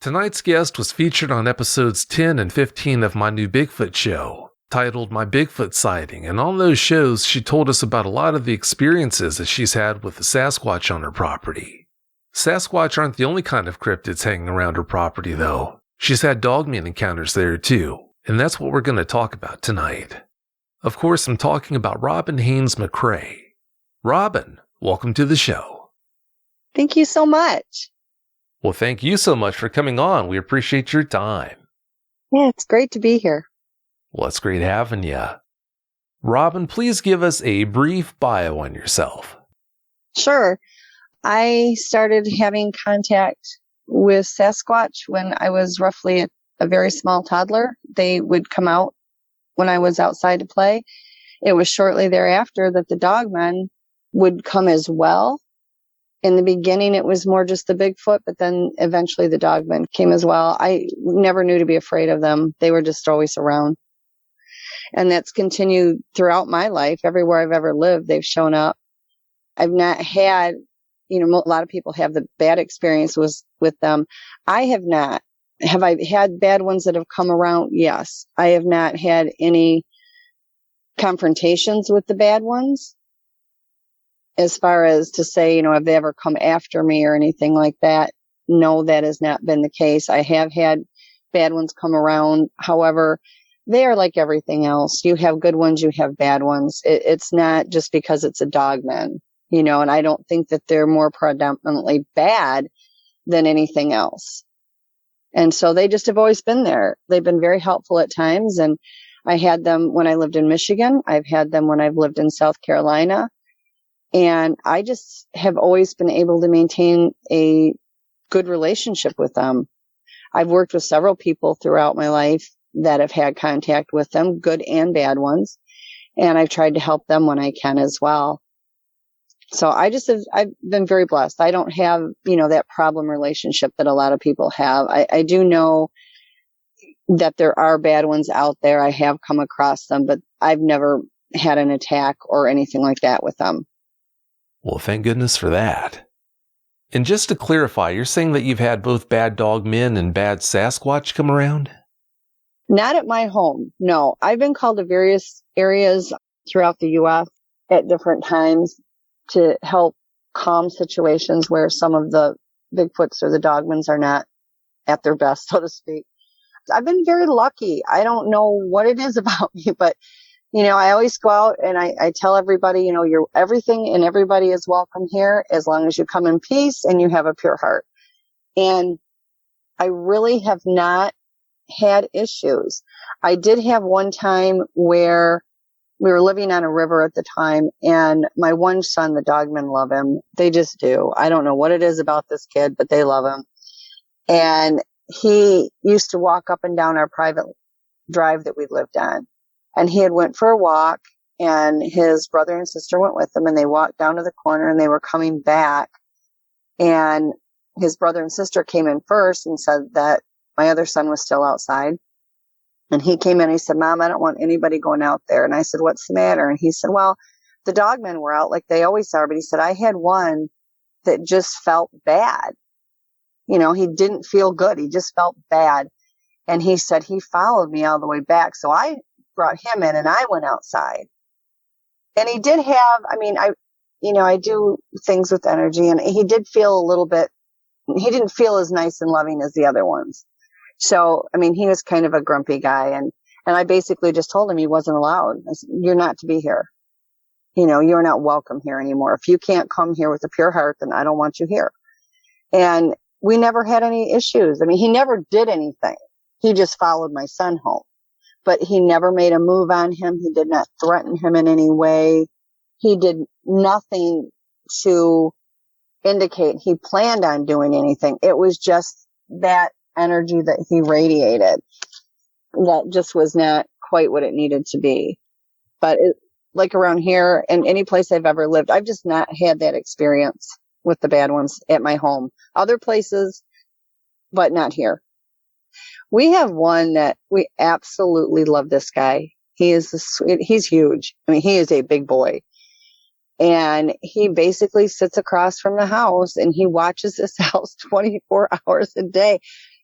Tonight's guest was featured on episodes 10 and 15 of my new Bigfoot show, titled My Bigfoot Sighting, and on those shows she told us about a lot of the experiences that she's had with the Sasquatch on her property. Sasquatch aren't the only kind of cryptids hanging around her property, though. She's had Dogman encounters there too, and that's what we're going to talk about tonight. Of course, I'm talking about Robin Haynes McCray. Robin, welcome to the show. Thank you so much. Well, thank you so much for coming on. We appreciate your time. Yeah, it's great to be here. Well, it's great having you. Robin, please give us a brief bio on yourself. Sure. I started having contact with Sasquatch when I was roughly a very small toddler. They would come out when I was outside to play. It was shortly thereafter that the Dogmen would come as well. In the beginning, it was more just the Bigfoot, but then eventually the Dogmen came as well. I never knew to be afraid of them. They were just always around. And that's continued throughout my life. Everywhere I've ever lived, they've shown up. I've not had, a lot of people have the bad experience with them. I have not. Have I had bad ones that have come around? Yes. I have not had any confrontations with the bad ones. As far as to say, have they ever come after me or anything like that? No, that has not been the case. I have had bad ones come around. However, they are like everything else. You have good ones, you have bad ones. It's not just because it's a Dogman, and I don't think that they're more predominantly bad than anything else. And so they just have always been there. They've been very helpful at times. And I had them when I lived in Michigan. I've had them when I've lived in South Carolina. And I just have always been able to maintain a good relationship with them. I've worked with several people throughout my life that have had contact with them, good and bad ones. And I've tried to help them when I can as well. So I've been very blessed. I don't have, that problem relationship that a lot of people have. I do know that there are bad ones out there. I have come across them, but I've never had an attack or anything like that with them. Well, thank goodness for that. And just to clarify, you're saying that you've had both bad Dogmen and bad Sasquatch come around? Not at my home, no. I've been called to various areas throughout the U.S. at different times to help calm situations where some of the Bigfoots or the Dogmans are not at their best, so to speak. I've been very lucky. I don't know what it is about me, but I always go out and I tell everybody, you're everything and everybody is welcome here as long as you come in peace and you have a pure heart. And I really have not had issues. I did have one time where we were living on a river at the time, and my one son, the Dogmen, love him. They just do. I don't know what it is about this kid, but they love him. And he used to walk up and down our private drive that we lived on. And he had went for a walk, and his brother and sister went with him, and they walked down to the corner, and they were coming back. And his brother and sister came in first and said that my other son was still outside. And he came in and he said, "Mom, I don't want anybody going out there." And I said, "What's the matter?" And he said, "Well, the Dogmen were out like they always are." But he said, "I had one that just felt bad. He didn't feel good. He just felt bad." And he said, he followed me all the way back. So I brought him in and I went outside. And he did have, I do things with energy, and he did feel a little bit, he didn't feel as nice and loving as the other ones. So, he was kind of a grumpy guy, and I basically just told him he wasn't allowed. I said, "You're not to be here. You're not welcome here anymore. If you can't come here with a pure heart, then I don't want you here." And we never had any issues. He never did anything. He just followed my son home. But he never made a move on him. He did not threaten him in any way. He did nothing to indicate he planned on doing anything. It was just that energy that he radiated that just was not quite what it needed to be. But like around here and any place I've ever lived, I've just not had that experience with the bad ones at my home. Other places, but not here. We have one that we absolutely love. This guy. He's huge. He is a big boy. And he basically sits across from the house and he watches this house 24 hours a day.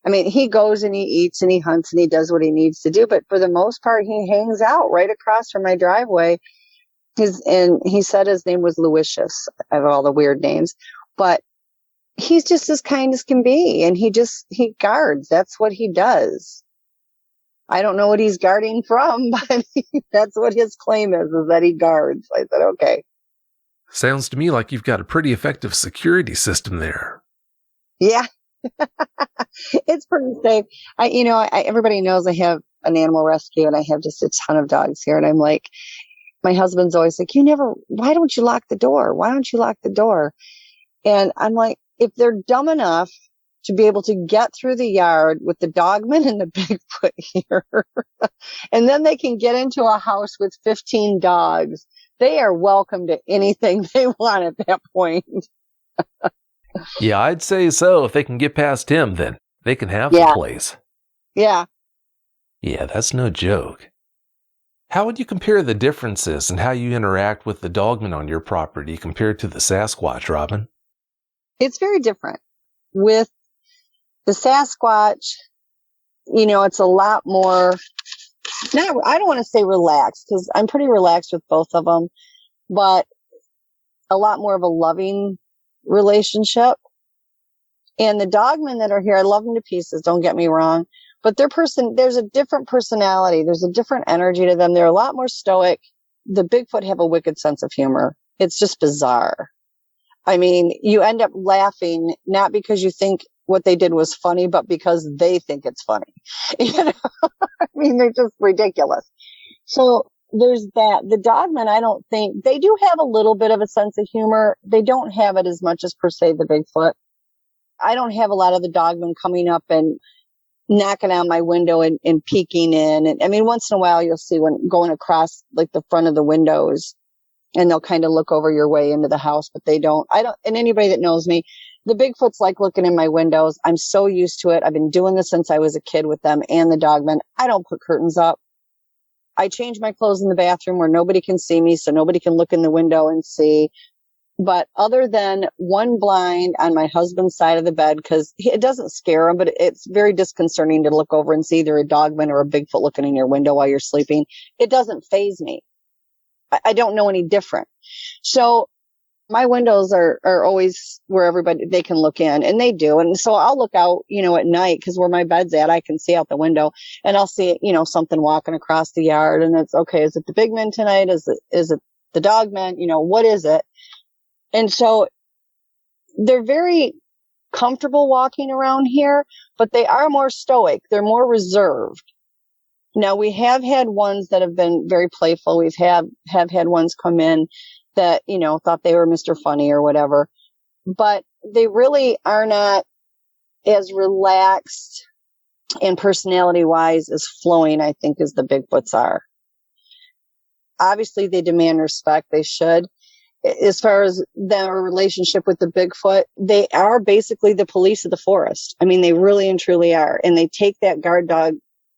I mean, he goes and he eats and he hunts and he does what he needs to do. But for the most part, he hangs out right across from my driveway. And he said his name was Luicious. I have all the weird names, but he's just as kind as can be. And he guards. That's what he does. I don't know what he's guarding from, but that's what his claim is that he guards. I said, okay. Sounds to me like you've got a pretty effective security system there. Yeah. It's pretty safe. Everybody knows I have an animal rescue and I have just a ton of dogs here. And I'm like, my husband's always like, why don't you lock the door? Why don't you lock the door? And I'm like, if they're dumb enough to be able to get through the yard with the Dogman and the Bigfoot here, and then they can get into a house with 15 dogs, they are welcome to anything they want at that point. Yeah, I'd say so. If they can get past him, then they can have the place. Yeah. Yeah, that's no joke. How would you compare the differences in how you interact with the Dogman on your property compared to the Sasquatch, Robin? It's very different. With the Sasquatch, it's a lot more, I don't want to say relaxed, because I'm pretty relaxed with both of them, but a lot more of a loving relationship. And the Dogmen that are here, I love them to pieces, don't get me wrong, but there's a different personality. There's a different energy to them. They're a lot more stoic. The Bigfoot have a wicked sense of humor. It's just bizarre. I mean, you end up laughing, not because you think what they did was funny, but because they think it's funny. I mean, they're just ridiculous. So there's that. The Dogmen, I don't think, they do have a little bit of a sense of humor. They don't have it as much as, per se, the Bigfoot. I don't have a lot of the Dogmen coming up and knocking on my window and peeking in. And I mean, once in a while you'll see one going across like the front of the windows, and they'll kind of look over your way into the house, but and anybody that knows me, the Bigfoot's like looking in my windows. I'm so used to it. I've been doing this since I was a kid with them and the Dogmen. I don't put curtains up. I change my clothes in the bathroom where nobody can see me, so nobody can look in the window and see. But other than one blind on my husband's side of the bed, because it doesn't scare him, but it's very disconcerting to look over and see either a Dogman or a Bigfoot looking in your window while you're sleeping. It doesn't faze me. I don't know any different. So my windows are always where they can look in, and they do. And so I'll look out, at night, because where my bed's at, I can see out the window, and I'll see, something walking across the yard, and it's okay. Is it the big men tonight? Is it the Dogmen? What is it? And so they're very comfortable walking around here, but they are more stoic. They're more reserved. Now, we have had ones that have been very playful. We've have had ones come in that, thought they were Mr. Funny or whatever, but they really are not as relaxed and personality wise as flowing, I think, as the Bigfoots are. Obviously, they demand respect. They should. As far as their relationship with the Bigfoot, they are basically the police of the forest. I mean, they really and truly are. And they take that guard dog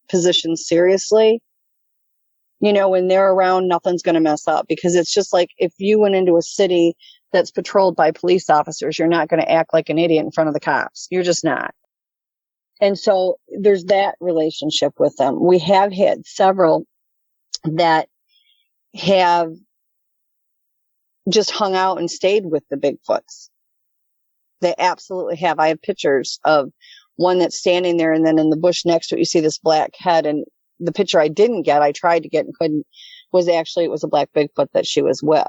position seriously. When they're around, nothing's going to mess up, because it's just like if you went into a city that's patrolled by police officers, you're not going to act like an idiot in front of the cops. You're just not. And so there's that relationship with them. We have had several that have just hung out and stayed with the Bigfoots. They absolutely have. I have pictures of one that's standing there, and then in the bush next to it, you see this black head. And the picture I didn't get, I tried to get and couldn't, it was a black Bigfoot that she was with.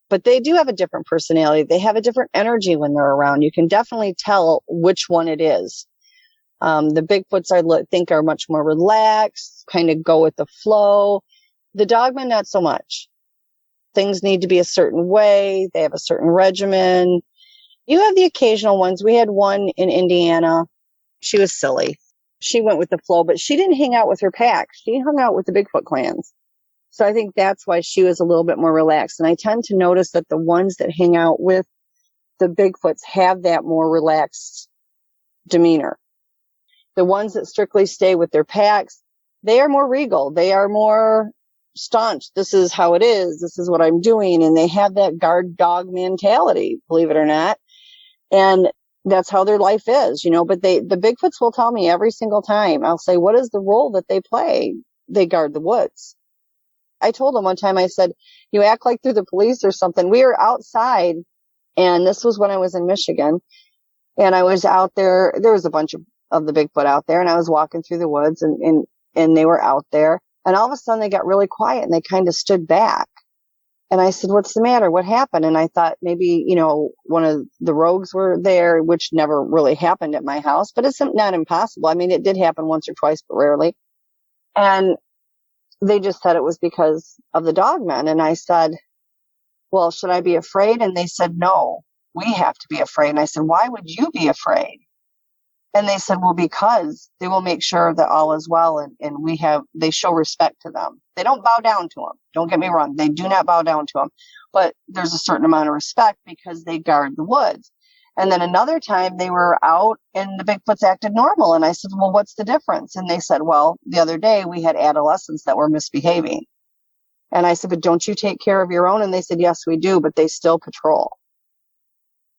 But they do have a different personality. They have a different energy when they're around. You can definitely tell which one it is. The Bigfoots, I think, are much more relaxed, kind of go with the flow. The Dogmen, not so much. Things need to be a certain way. They have a certain regimen. You have the occasional ones. We had one in Indiana. She was silly. She went with the flow, but she didn't hang out with her pack. She hung out with the Bigfoot clans. So I think that's why she was a little bit more relaxed. And I tend to notice that the ones that hang out with the Bigfoots have that more relaxed demeanor. The ones that strictly stay with their packs, they are more regal. They are more staunch. This is how it is. This is what I'm doing. And they have that guard dog mentality, believe it or not. And that's how their life is, but the Bigfoots will tell me every single time. I'll say, what is the role that they play? They guard the woods. I told them one time, I said, you act like they're the police or something. We were outside, and this was when I was in Michigan, and I was out there. There was a bunch of the Bigfoot out there, and I was walking through the woods, and they were out there. And all of a sudden they got really quiet and they kind of stood back. And I said, what's the matter? What happened? And I thought maybe, one of the rogues were there, which never really happened at my house, but it's not impossible. I mean, it did happen once or twice, but rarely. And they just said it was because of the Dogmen. And I said, well, should I be afraid? And they said, no, we have to be afraid. And I said, why would you be afraid? And they said, well, because they will make sure that all is well, and they show respect to them. They don't bow down to them. Don't get me wrong. They do not bow down to them, but there's a certain amount of respect because they guard the woods. And then another time they were out and the Bigfoots acted normal. And I said, well, what's the difference? And they said, well, the other day we had adolescents that were misbehaving. And I said, but don't you take care of your own? And they said, yes, we do, but they still patrol.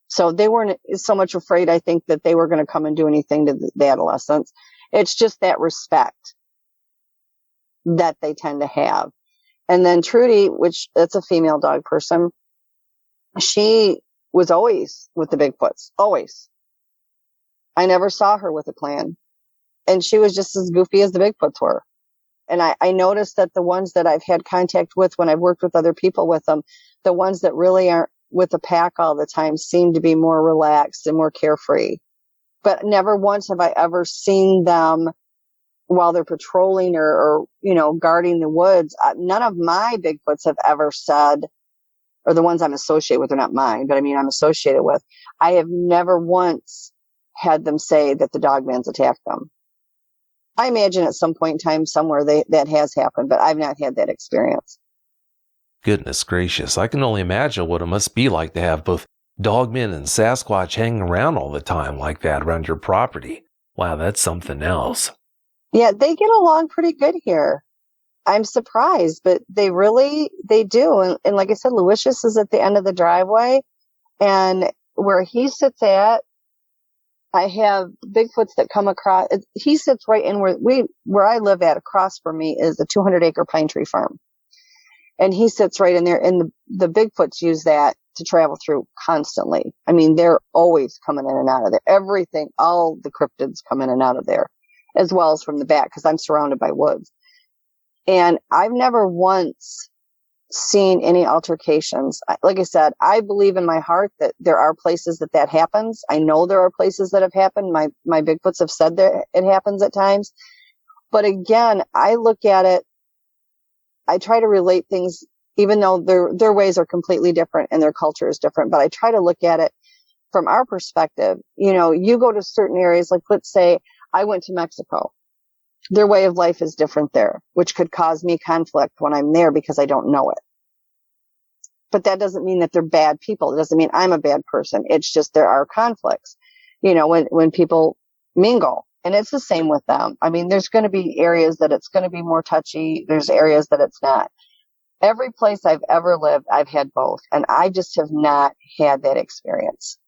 So they weren't so much afraid, I think, that they were going to come and do anything to the adolescents. It's just that respect that they tend to have. And then Trudy, which that's a female dog person, she was always with the Bigfoots, always. I never saw her with a clan. And she was just as goofy as the Bigfoots were. And I noticed that the ones that I've had contact with when I've worked with other people with them, the ones that really aren't with the pack all the time seem to be more relaxed and more carefree. But never once have I ever seen them while they're patrolling or guarding the woods. None of my Bigfoots have ever said, or the ones I'm associated with, are not mine, but I mean I'm associated with, I have never once had them say that the Dogman's attacked them. I imagine at some point in time somewhere that has happened, but I've not had that experience. Goodness gracious, I can only imagine what it must be like to have both Dogmen and Sasquatch hanging around all the time like that around your property. Wow, that's something else. Yeah, they get along pretty good here. I'm surprised, but they do. And like I said, Luicious is at the end of the driveway, and where he sits at, I have Bigfoots that come across. He sits right in where I live at. Across from me is a 200-acre pine tree farm. And he sits right in there, and the Bigfoots use that to travel through constantly. I mean, they're always coming in and out of there. Everything, all the cryptids come in and out of there, as well as from the back, because I'm surrounded by woods. And I've never once seen any altercations. Like I said, I believe in my heart that there are places that happens. I know there are places that have happened. My Bigfoots have said that it happens at times. But again, I look at it, I try to relate things, even though their ways are completely different and their culture is different, but I try to look at it from our perspective. You go to certain areas, like let's say I went to Mexico. Their way of life is different there, which could cause me conflict when I'm there because I don't know it. But that doesn't mean that they're bad people. It doesn't mean I'm a bad person. It's just there are conflicts, when people mingle. And it's the same with them. I mean, there's going to be areas that it's going to be more touchy. There's areas that it's not. Every place I've ever lived, I've had both. And I just have not had that experience.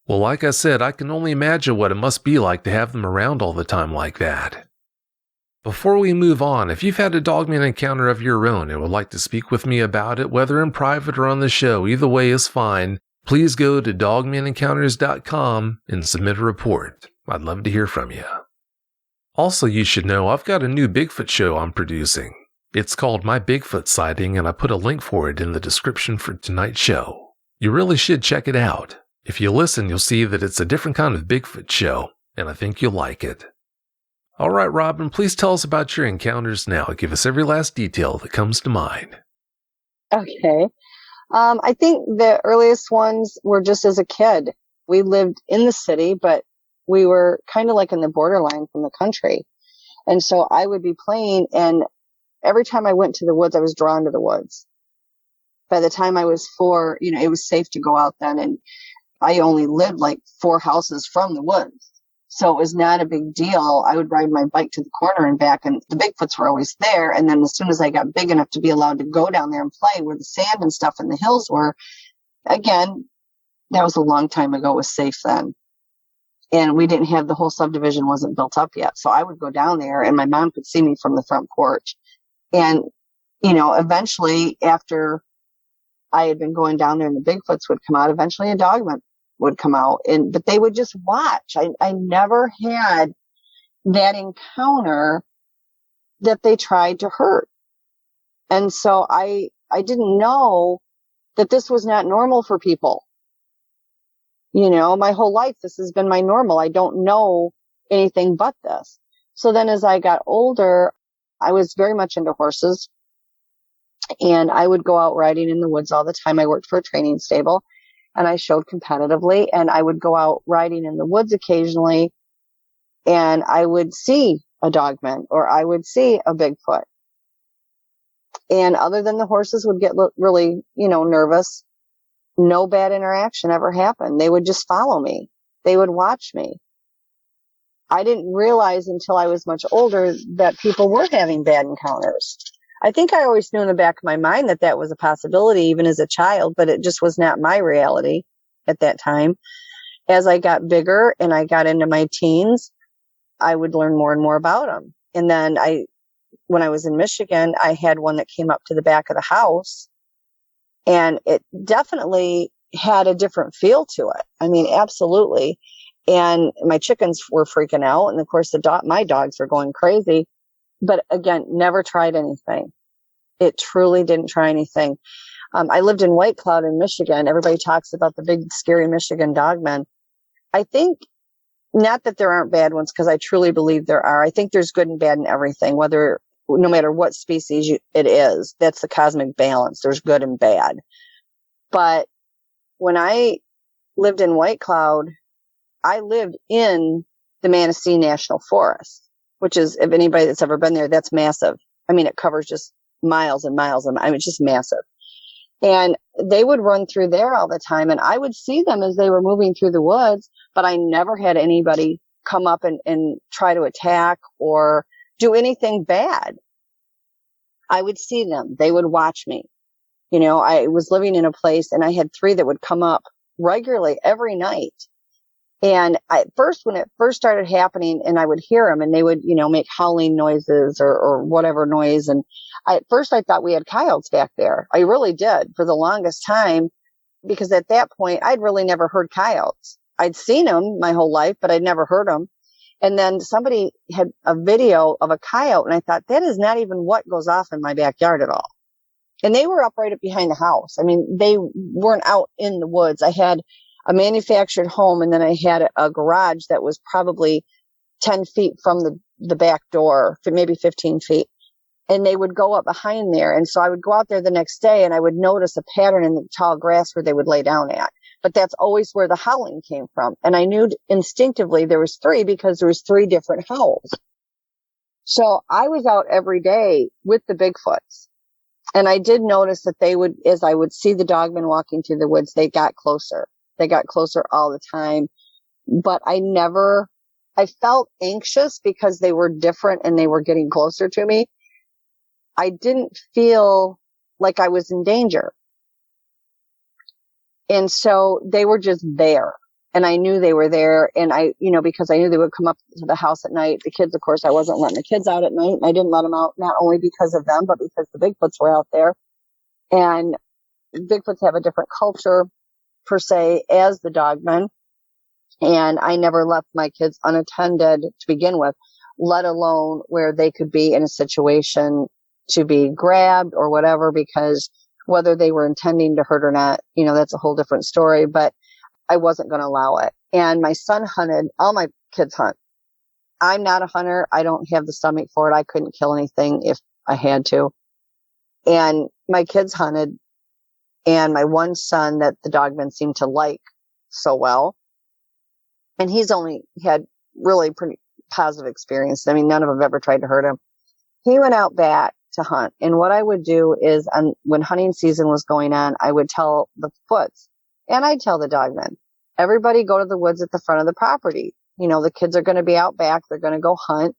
Well, like I said, I can only imagine what it must be like to have them around all the time like that. Before we move on, if you've had a Dogman encounter of your own and would like to speak with me about it, whether in private or on the show, either way is fine, please go to dogmanencounters.com and submit a report. I'd love to hear from you. Also, you should know I've got a new Bigfoot show I'm producing. It's called My Bigfoot Sighting, and I put a link for it in the description for tonight's show. You really should check it out. If you listen, you'll see that it's a different kind of Bigfoot show, and I think you'll like it. All right, Robin, please tell us about your encounters now. Give us every last detail that comes to mind. Okay. I think the earliest ones were just as a kid. We lived in the city, but we were kind of like in the borderline from the country. And so I would be playing, and every time I went to the woods, I was drawn to the woods. By the time I was 4, it was safe to go out then. And I only lived like 4 houses from the woods. So it was not a big deal. I would ride my bike to the corner and back, and the Bigfoots were always there. And then as soon as I got big enough to be allowed to go down there and play where the sand and stuff and the hills were, again, that was a long time ago. It was safe then. and we didn't have, the whole subdivision wasn't built up yet. So I would go down there and my mom could see me from the front porch. And, eventually after I had been going down there and the Bigfoots would come out, eventually a Dogman would come out, but they would just watch. I never had that encounter that they tried to hurt. And so I didn't know that this was not normal for people. My whole life, this has been my normal. I don't know anything but this. So then as I got older, I was very much into horses, and I would go out riding in the woods all the time. I worked for a training stable and I showed competitively, and I would go out riding in the woods occasionally, and I would see a Dogman or I would see a Bigfoot. And other than the horses would get really, nervous, no bad interaction ever happened. They would just follow me. They would watch me. I didn't realize until I was much older that people were having bad encounters. I think I always knew in the back of my mind that that was a possibility even as a child, but it just was not my reality at that time. As I got bigger and I got into my teens, I would learn more and more about them. And then when I was in Michigan, I had one that came up to the back of the house, and it definitely had a different feel to it. I mean, absolutely. And my chickens were freaking out. And of course, my dogs were going crazy. But again, never tried anything. It truly didn't try anything. I lived in White Cloud in Michigan. Everybody talks about the big, scary Michigan Dogmen. I think, not that there aren't bad ones, because I truly believe there are. I think there's good and bad in everything, no matter what species it is. That's the cosmic balance. There's good and bad. But when I lived in White Cloud, I lived in the Manistee National Forest, which is, if anybody that's ever been there, that's massive. I mean, it covers just miles and miles. It's just massive. And they would run through there all the time, and I would see them as they were moving through the woods, but I never had anybody come up and try to attack or do anything bad. I would see them. They would watch me. I was living in a place, and I had 3 that would come up regularly every night. And when it first started happening, and I would hear them, and they would, make howling noises or whatever noise. And at first I thought we had coyotes back there. I really did for the longest time, because at that point I'd really never heard coyotes. I'd seen them my whole life, but I'd never heard them. And then somebody had a video of a coyote, and I thought, that is not even what goes off in my backyard at all. And they were up right up behind the house. I mean, they weren't out in the woods. I had a manufactured home, and then I had a garage that was probably 10 feet from the back door, maybe 15 feet. And they would go up behind there. And so I would go out there the next day, and I would notice a pattern in the tall grass where they would lay down at. But that's always where the howling came from. And I knew instinctively there was 3, because there was 3 different howls. So I was out every day with the Bigfoots. And I did notice that as I would see the Dogmen walking through the woods, they got closer. They got closer all the time. But I felt anxious because they were different and they were getting closer to me. I didn't feel like I was in danger. And so they were just there. And I knew they were there. And because I knew they would come up to the house at night. The kids, of course, I wasn't letting the kids out at night. And I didn't let them out, not only because of them, but because the Bigfoots were out there. And Bigfoots have a different culture, per se, as the Dogmen. And I never left my kids unattended to begin with, let alone where they could be in a situation to be grabbed or whatever, because whether they were intending to hurt or not, that's a whole different story, but I wasn't going to allow it. And my son hunted. All my kids hunt. I'm not a hunter. I don't have the stomach for it. I couldn't kill anything if I had to. And my kids hunted. And my one son that the Dogmen seemed to like so well, and he's only had really pretty positive experience. I mean, none of them ever tried to hurt him. He went out back to hunt. And what I would do is, when hunting season was going on, I would tell the Foots, and I'd tell the Dogmen, everybody go to the woods at the front of the property. The kids are going to be out back. They're going to go hunt.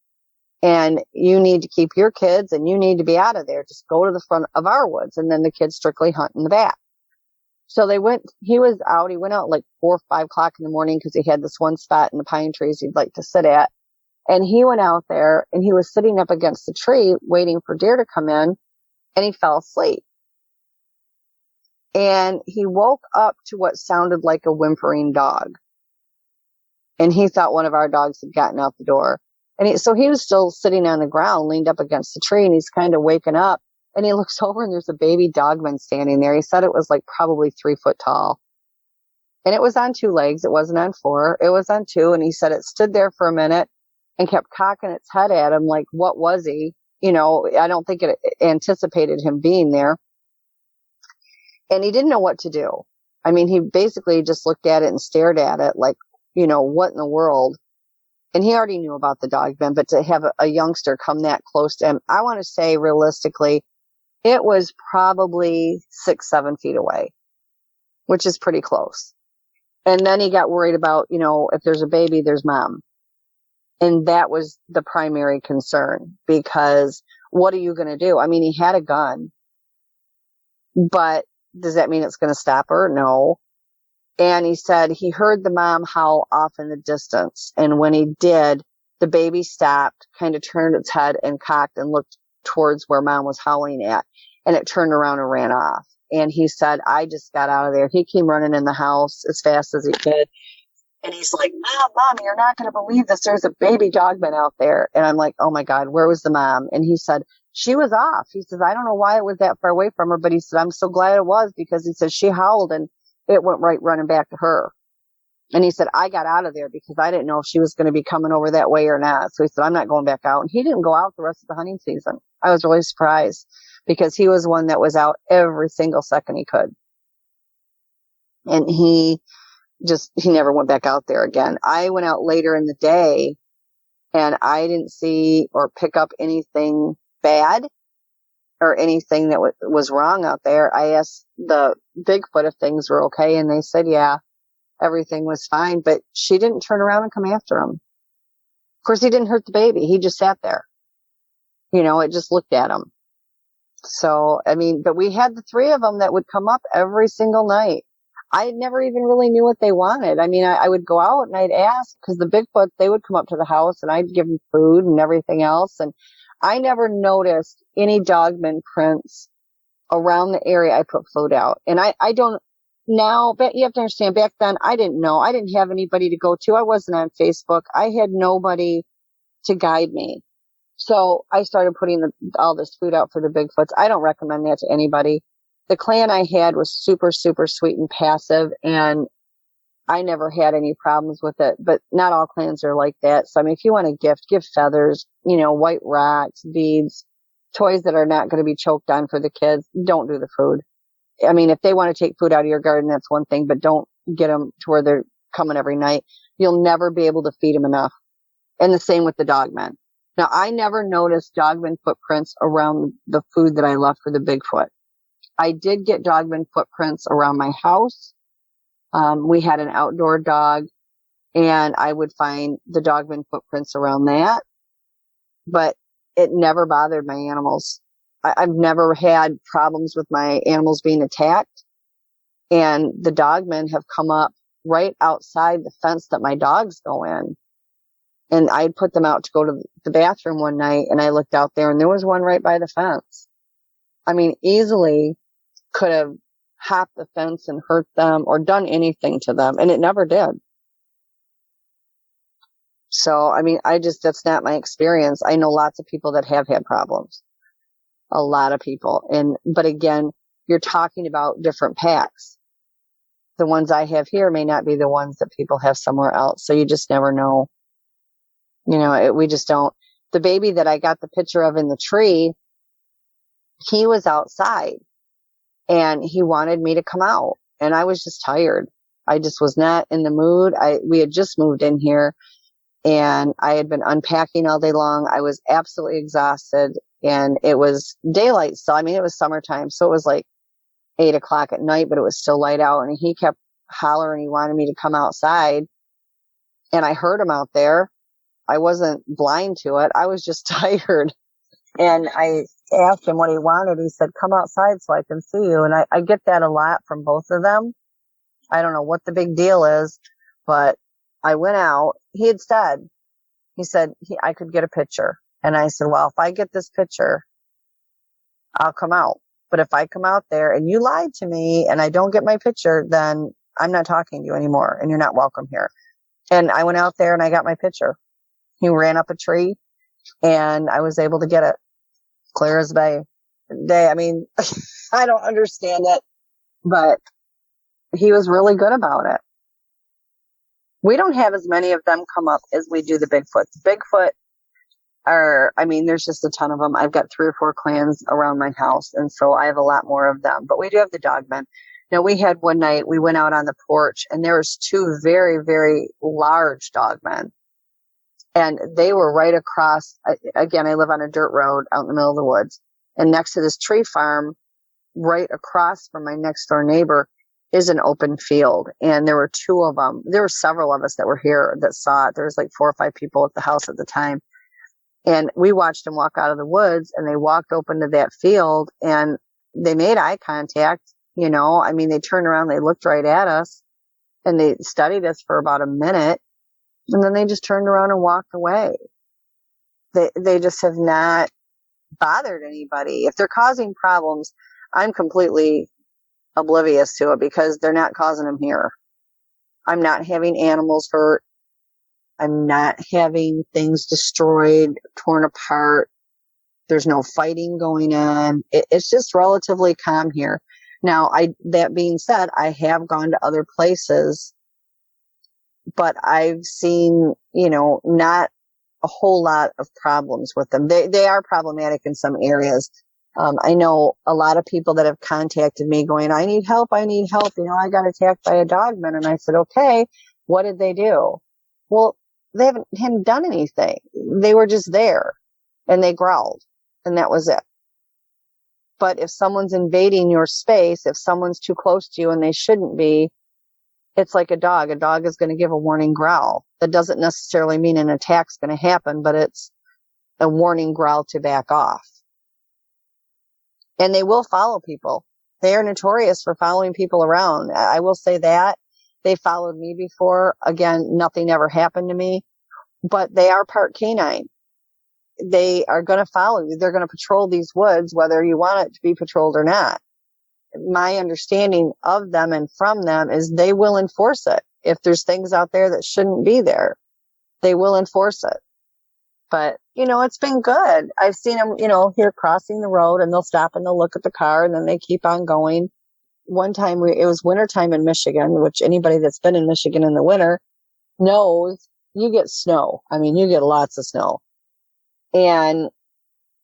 And you need to keep your kids, and you need to be out of there. Just go to the front of our woods. And then the kids strictly hunt in the back. So he went out like 4 or 5 o'clock in the morning because he had this one spot in the pine trees he'd like to sit at. And he went out there and he was sitting up against the tree waiting for deer to come in, and he fell asleep. And he woke up to what sounded like a whimpering dog. And he thought one of our dogs had gotten out the door. And so he was still sitting on the ground, leaned up against the tree, and he's kind of waking up. And he looks over and there's a baby Dogman standing there. He said it was like probably 3 foot tall. And it was on 2 legs. It wasn't on 4. It was on 2. And he said it stood there for a minute and kept cocking its head at him like, what was he? You know, I don't think it anticipated him being there. And he didn't know what to do. I mean, he basically just looked at it and stared at it like, you know, what in the world? And he already knew about the Dogman, but to have a youngster come that close to him, I want to say realistically, it was probably 6-7 feet away, which is pretty close. And then he got worried about, you know, if there's a baby, there's mom. And that was the primary concern, because what are you going to do? I mean, he had a gun, but does that mean it's going to stop her? No. And he said he heard the mom howl off in the distance. And when he did, the baby stopped, kind of turned its head and cocked and looked towards where mom was howling at. And it turned around and ran off. And he said, I just got out of there. He came running in the house as fast as he could. And he's like, Mom, you're not going to believe this. There's a baby Dogman out there. And I'm like, oh my God, where was the mom? And he said, she was off. He says, I don't know why it was that far away from her, but he said, I'm so glad it was, because he said she howled and it went right running back to her. And he said, I got out of there because I didn't know if she was going to be coming over that way or not. So he said, I'm not going back out. And he didn't go out the rest of the hunting season. I was really surprised, because he was one that was out every single second he could. And he never went back out there again. I went out later in the day and I didn't see or pick up anything bad or anything that was wrong out there. I asked the Bigfoot if things were okay, and they said, yeah, everything was fine, but she didn't turn around and come after him. Of course, he didn't hurt the baby. He just sat there. You know, it just looked at him. So, I mean, but we had the 3 of them that would come up every single night. I never even really knew what they wanted. I mean, I would go out and I'd ask, because the Bigfoot, they would come up to the house and I'd give them food and everything else. And I never noticed any Dogman prints around the area I put food out. And I don't now, but you have to understand, back then I didn't know. I didn't have anybody to go to. I wasn't on Facebook. I had nobody to guide me. So I started putting all this food out for the Bigfoots. I don't recommend that to anybody. The clan I had was super, super sweet and passive, and I never had any problems with it, but not all clans are like that. So, I mean, if you want a gift, give feathers, you know, white rocks, beads, toys that are not going to be choked on for the kids. Don't do the food. I mean, if they want to take food out of your garden, that's one thing, but don't get them to where they're coming every night. You'll never be able to feed them enough. And the same with the Dogmen. Now, I never noticed Dogman footprints around the food that I left for the Bigfoot. I did get Dogman footprints around my house. We had an outdoor dog, and I would find the Dogman footprints around that. But it never bothered my animals. I've never had problems with my animals being attacked. And the Dogmen have come up right outside the fence that my dogs go in. And I'd put them out to go to the bathroom one night, and I looked out there and there was one right by the fence. I mean, easily could have hopped the fence and hurt them or done anything to them, and it never did. So, I mean, that's not my experience. I know lots of people that have had problems. A lot of people. But again, you're talking about different packs. The ones I have here may not be the ones that people have somewhere else. So you just never know. You know, we just don't. The baby that I got the picture of in the tree, he was outside and he wanted me to come out, and I was just tired. I just was not in the mood. We had just moved in here and I had been unpacking all day long. I was absolutely exhausted, and it was daylight still. I mean, it was summertime, so it was like 8 o'clock at night, but it was still light out, and he kept hollering. He wanted me to come outside, and I heard him out there. I wasn't blind to it. I was just tired. And I asked him what he wanted. He said, come outside so I can see you. And I get that a lot from both of them. I don't know what the big deal is, but I went out. He said I could get a picture. And I said, well, if I get this picture, I'll come out. But if I come out there and you lied to me and I don't get my picture, then I'm not talking to you anymore and you're not welcome here. And I went out there and I got my picture. He ran up a tree and I was able to get it clear as day. I mean, I don't understand it, but he was really good about it. We don't have as many of them come up as we do the Bigfoot. Bigfoot there's just a ton of them. I've got 3 or 4 clans around my house, and so I have a lot more of them. But we do have the Dogmen. Now, we had one night, we went out on the porch, and there was 2 very, very large Dogmen. And they were right across, again, I live on a dirt road out in the middle of the woods. And next to this tree farm, right across from my next door neighbor, is an open field. And there were 2 of them. There were several of us that were here that saw it. There was like 4 or 5 people at the house at the time. And we watched them walk out of the woods, and they walked open to that field and they made eye contact. They turned around, they looked right at us and they studied us for about a minute. And then they just turned around and walked away. They just have not bothered anybody. If they're causing problems, I'm completely oblivious to it because they're not causing them here. I'm not having animals hurt. I'm not having things destroyed, torn apart. There's no fighting going on. It's just relatively calm here. Now, that being said, I have gone to other places, but I've seen, not a whole lot of problems with them. They are problematic in some areas. I know a lot of people that have contacted me going, I need help. I got attacked by a Dogman. And I said, okay, what did they do? Well, they hadn't done anything. They were just there and they growled and that was it. But if someone's invading your space, if someone's too close to you and they shouldn't be, it's like a dog. A dog is going to give a warning growl. That doesn't necessarily mean an attack's going to happen, but it's a warning growl to back off. And they will follow people. They are notorious for following people around. I will say that. They followed me before. Again, nothing ever happened to me, but they are part canine. They are going to follow you. They're going to patrol these woods, whether you want it to be patrolled or not. My understanding of them and from them is they will enforce it. If there's things out there that shouldn't be there, they will enforce it. But, it's been good. I've seen them, here crossing the road and they'll stop and they'll look at the car and then they keep on going. One time it was wintertime in Michigan, which anybody that's been in Michigan in the winter knows you get snow. You get lots of snow. And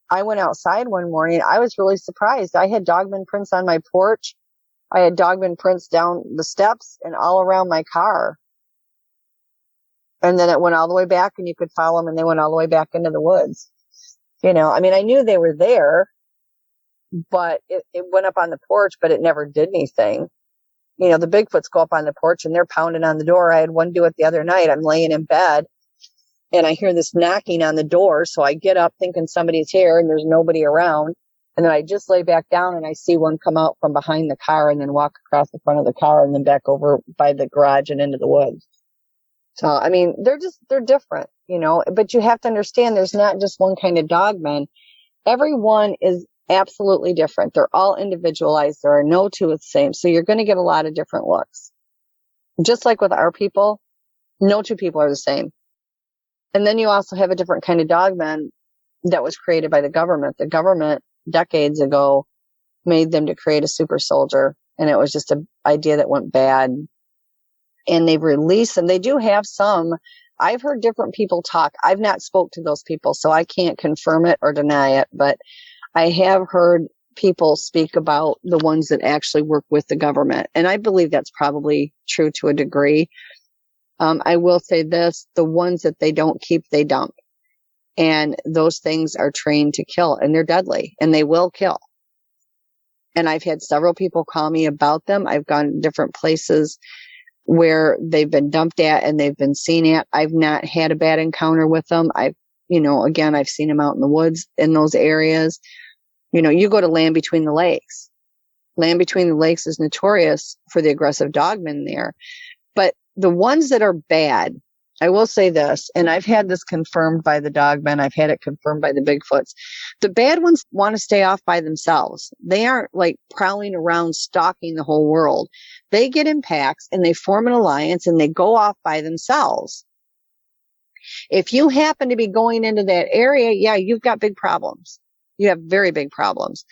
I went outside one morning. I was really surprised. I had Dogman prints on my porch. I had Dogman prints down the steps and all around my car. And then it went all the way back and you could follow them and they went all the way back into the woods. I knew they were there, but it went up on the porch, but it never did anything. The Bigfoots go up on the porch and they're pounding on the door. I had one do it the other night. I'm laying in bed and I hear this knocking on the door. So I get up thinking somebody's here and there's nobody around. And then I just lay back down and I see one come out from behind the car and then walk across the front of the car and then back over by the garage and into the woods. So, they're different, but you have to understand there's not just one kind of Dogman. Everyone is absolutely different. They're all individualized. There are no 2 the same. So you're going to get a lot of different looks. Just like with our people, no 2 people are the same. And then you also have a different kind of Dogman that was created by the government. The government decades ago made them to create a super soldier. And it was just an idea that went bad. And they've released them. They do have some. I've heard different people talk. I've not spoke to those people, so I can't confirm it or deny it. But I have heard people speak about the ones that actually work with the government. And I believe that's probably true to a degree. I will say this, the ones that they don't keep, they dump. And those things are trained to kill and they're deadly and they will kill. And I've had several people call me about them. I've gone to different places where they've been dumped at and they've been seen at. I've not had a bad encounter with them. I've seen them out in the woods in those areas. You go to Land Between the Lakes. Land Between the Lakes is notorious for the aggressive dogmen there. But the ones that are bad, I will say this, and I've had this confirmed by the Dogmen. I've had it confirmed by the Bigfoots. The bad ones want to stay off by themselves. They aren't like prowling around stalking the whole world. They get in packs and they form an alliance and they go off by themselves. If you happen to be going into that area, yeah, you've got big problems. You have very big problems.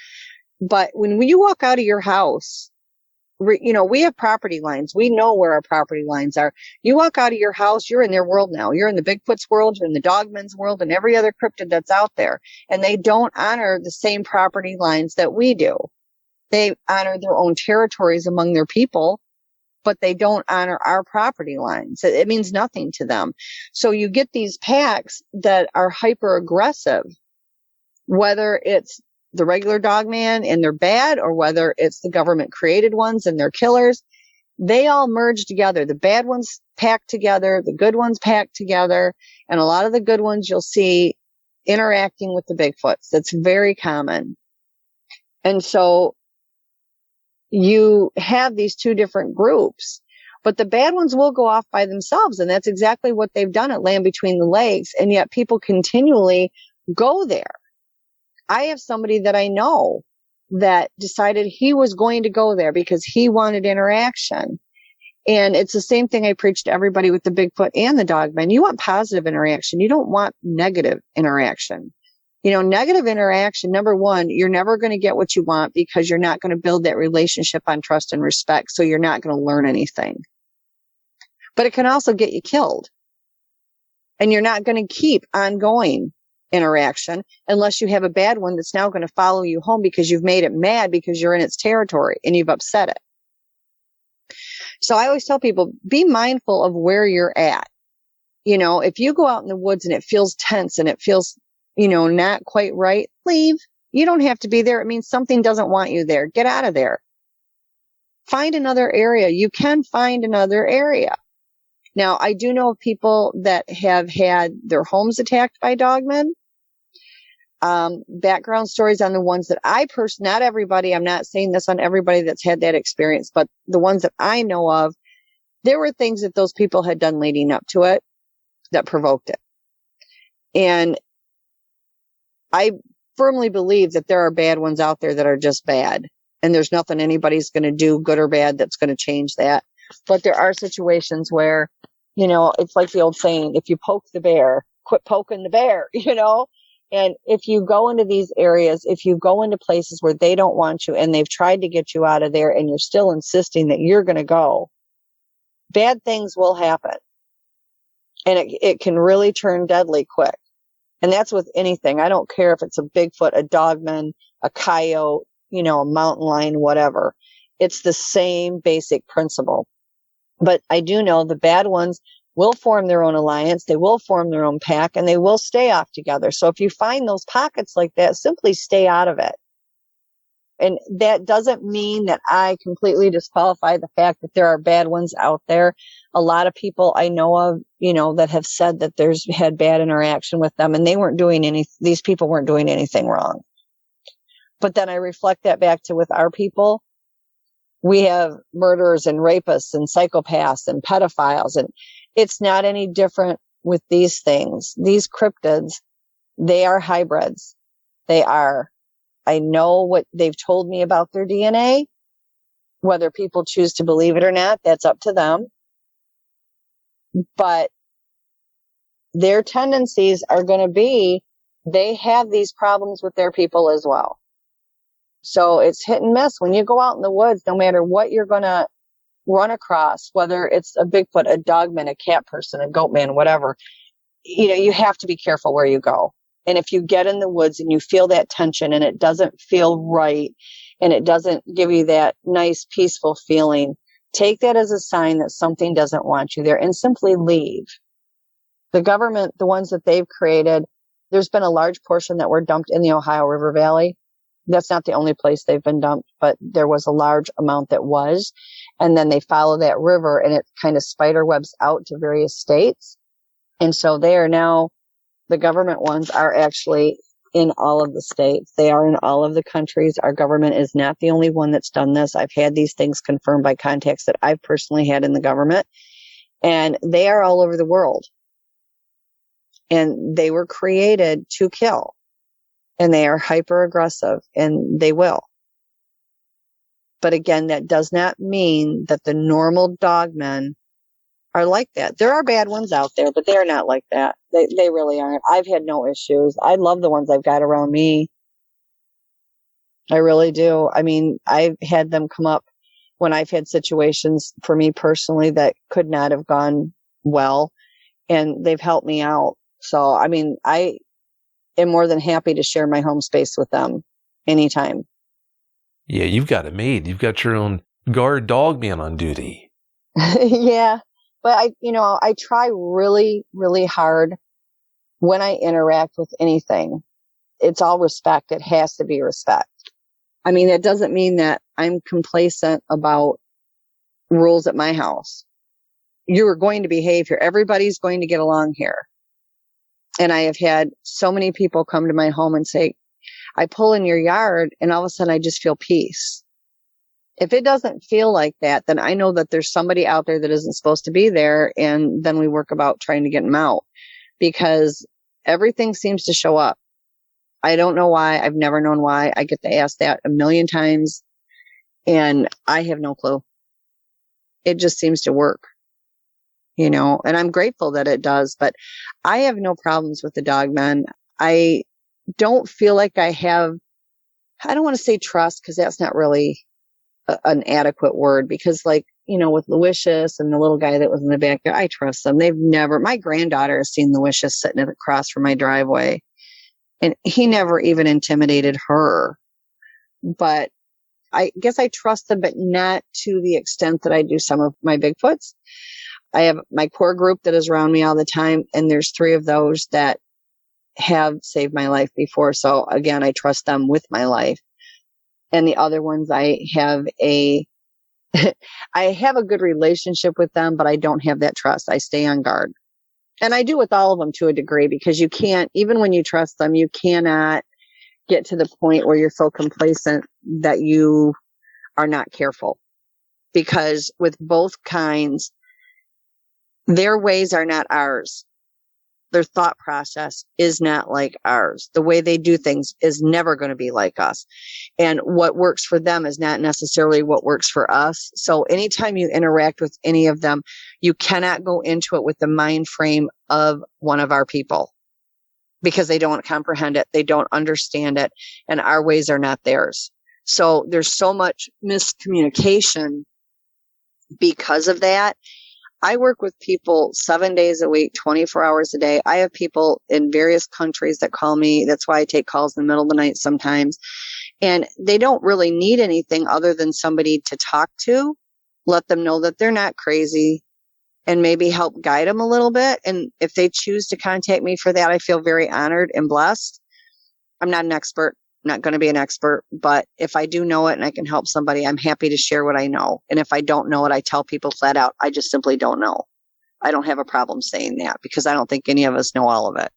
But when you walk out of your house, we have property lines. We know where our property lines are. You walk out of your house, you're in their world now. You're in the Bigfoot's world, you're in the Dogman's world, and every other cryptid that's out there. And they don't honor the same property lines that we do. They honor their own territories among their people, but they don't honor our property lines. It means nothing to them. So you get these packs that are hyper aggressive, whether it's the regular dogman and they're bad, or whether it's the government created ones and they're killers. They all merge together. The bad ones pack together, the good ones pack together, and a lot of the good ones you'll see interacting with the Bigfoots. That's very common. And so you have these two different groups, but the bad ones will go off by themselves. And that's exactly what they've done at Land Between the Lakes. And yet people continually go there. I have somebody that I know that decided he was going to go there because he wanted interaction. And it's the same thing I preach to everybody with the Bigfoot and the Dogman. You want positive interaction. You don't want negative interaction. Negative interaction, number one, you're never going to get what you want because you're not going to build that relationship on trust and respect. So you're not going to learn anything. But it can also get you killed. And you're not going to keep ongoing interaction unless you have a bad one that's now going to follow you home because you've made it mad because you're in its territory and you've upset it. So I always tell people, be mindful of where you're at. If you go out in the woods and it feels tense and it feels, not quite right, leave. You don't have to be there. It means something doesn't want you there. Get out of there. Find another area. You can find another area. Now, I do know of people that have had their homes attacked by dogmen. Background stories on the ones that not everybody, I'm not saying this on everybody that's had that experience, but the ones that I know of, there were things that those people had done leading up to it that provoked it. And I firmly believe that there are bad ones out there that are just bad. And there's nothing anybody's going to do, good or bad, that's going to change that. But there are situations where, it's like the old saying, if you poke the bear, quit poking the bear, And if you go into these areas, if you go into places where they don't want you and they've tried to get you out of there and you're still insisting that you're going to go, bad things will happen. And it can really turn deadly quick. And that's with anything. I don't care if it's a Bigfoot, a dogman, a coyote, a mountain lion, whatever. It's the same basic principle. But I do know the bad ones will form their own alliance, they will form their own pack, and they will stay off together. So if you find those pockets like that, simply stay out of it. And that doesn't mean that I completely disqualify the fact that there are bad ones out there. A lot of people I know of, that have said that there's had bad interaction with them and these people weren't doing anything wrong. But then I reflect that back to with our people. We have murderers and rapists and psychopaths and pedophiles, and it's not any different with these things. These cryptids, they are hybrids. I know what they've told me about their DNA. Whether people choose to believe it or not, that's up to them. But their tendencies are going to be, they have these problems with their people as well. So it's hit and miss. When you go out in the woods, no matter what you're going to run across, whether it's a Bigfoot, a dogman, a cat person, a goat man, whatever, you have to be careful where you go. And if you get in the woods and you feel that tension and it doesn't feel right and it doesn't give you that nice, peaceful feeling, take that as a sign that something doesn't want you there and simply leave. The government, the ones that they've created, there's been a large portion that were dumped in the Ohio River Valley. That's not the only place they've been dumped, but there was a large amount that was. And then they follow that river and it kind of spider webs out to various states. And so they are now, the government ones are actually in all of the states. They are in all of the countries. Our government is not the only one that's done this. I've had these things confirmed by contacts that I've personally had in the government, and they are all over the world. And they were created to kill, and they are hyper aggressive, and they will. But again, that does not mean that the normal dogmen are like that. There are bad ones out there, but they're not like that. They really aren't. I've had no issues. I love the ones I've got around me. I really do. I mean, I've had them come up when I've had situations for me personally that could not have gone well, and they've helped me out. So, I mean, I am more than happy to share my home space with them anytime. Yeah, you've got it made. You've got your own guard dogman on duty. Yeah. But I try really, really hard when I interact with anything. It's all respect. It has to be respect. I mean, it doesn't mean that I'm complacent about rules at my house. You are going to behave here. Everybody's going to get along here. And I have had so many people come to my home and say, I pull in your yard and all of a sudden I just feel peace. If it doesn't feel like that, then I know that there's somebody out there that isn't supposed to be there. And then we work about trying to get them out, because everything seems to show up. I don't know why. I've never known why. I get to ask that a million times, and I have no clue. It just seems to work, and I'm grateful that it does, but I have no problems with the dogmen. I don't feel like I don't want to say trust, because that's not really an adequate word, because with Luicious and the little guy that was in the back there, I trust them. My granddaughter has seen Luicious sitting across from my driveway, and he never even intimidated her. But I guess I trust them, but not to the extent that I do some of my Bigfoots. I have my core group that is around me all the time, and there's 3 of those that have saved my life before. So again, I trust them with my life. And the other ones, I have a good relationship with them, but I don't have that trust. I stay on guard. And I do with all of them to a degree, because you can't, even when you trust them, you cannot get to the point where you're so complacent that you are not careful. Because with both kinds, their ways are not ours. Their thought process is not like ours. The way they do things is never going to be like us. And what works for them is not necessarily what works for us. So anytime you interact with any of them, you cannot go into it with the mind frame of one of our people, because they don't comprehend it. They don't understand it. And our ways are not theirs. So there's so much miscommunication because of that. I work with people 7 days a week, 24 hours a day. I have people in various countries that call me. That's why I take calls in the middle of the night sometimes. And they don't really need anything other than somebody to talk to, let them know that they're not crazy, and maybe help guide them a little bit. And if they choose to contact me for that, I feel very honored and blessed. I'm not an expert. I'm not going to be an expert, but if I do know it and I can help somebody, I'm happy to share what I know. And if I don't know it, I tell people flat out, I just simply don't know. I don't have a problem saying that, because I don't think any of us know all of it.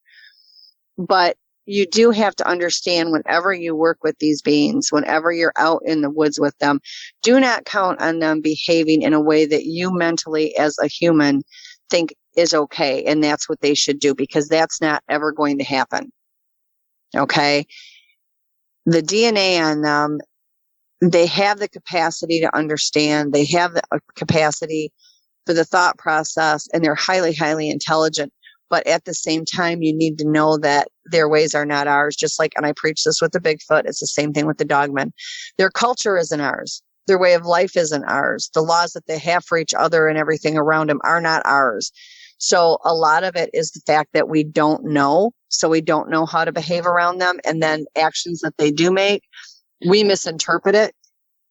But you do have to understand, whenever you work with these beings, whenever you're out in the woods with them, do not count on them behaving in a way that you mentally as a human think is okay. And that's what they should do, because that's not ever going to happen. Okay. The DNA on them, they have the capacity to understand. They have the capacity for the thought process, and they're highly, highly intelligent. But at the same time, you need to know that their ways are not ours. Just like, and I preach this with the Bigfoot, it's the same thing with the Dogmen. Their culture isn't ours. Their way of life isn't ours. The laws that they have for each other and everything around them are not ours. So a lot of it is the fact that we don't know. So we don't know how to behave around them. And then actions that they do make, we misinterpret it.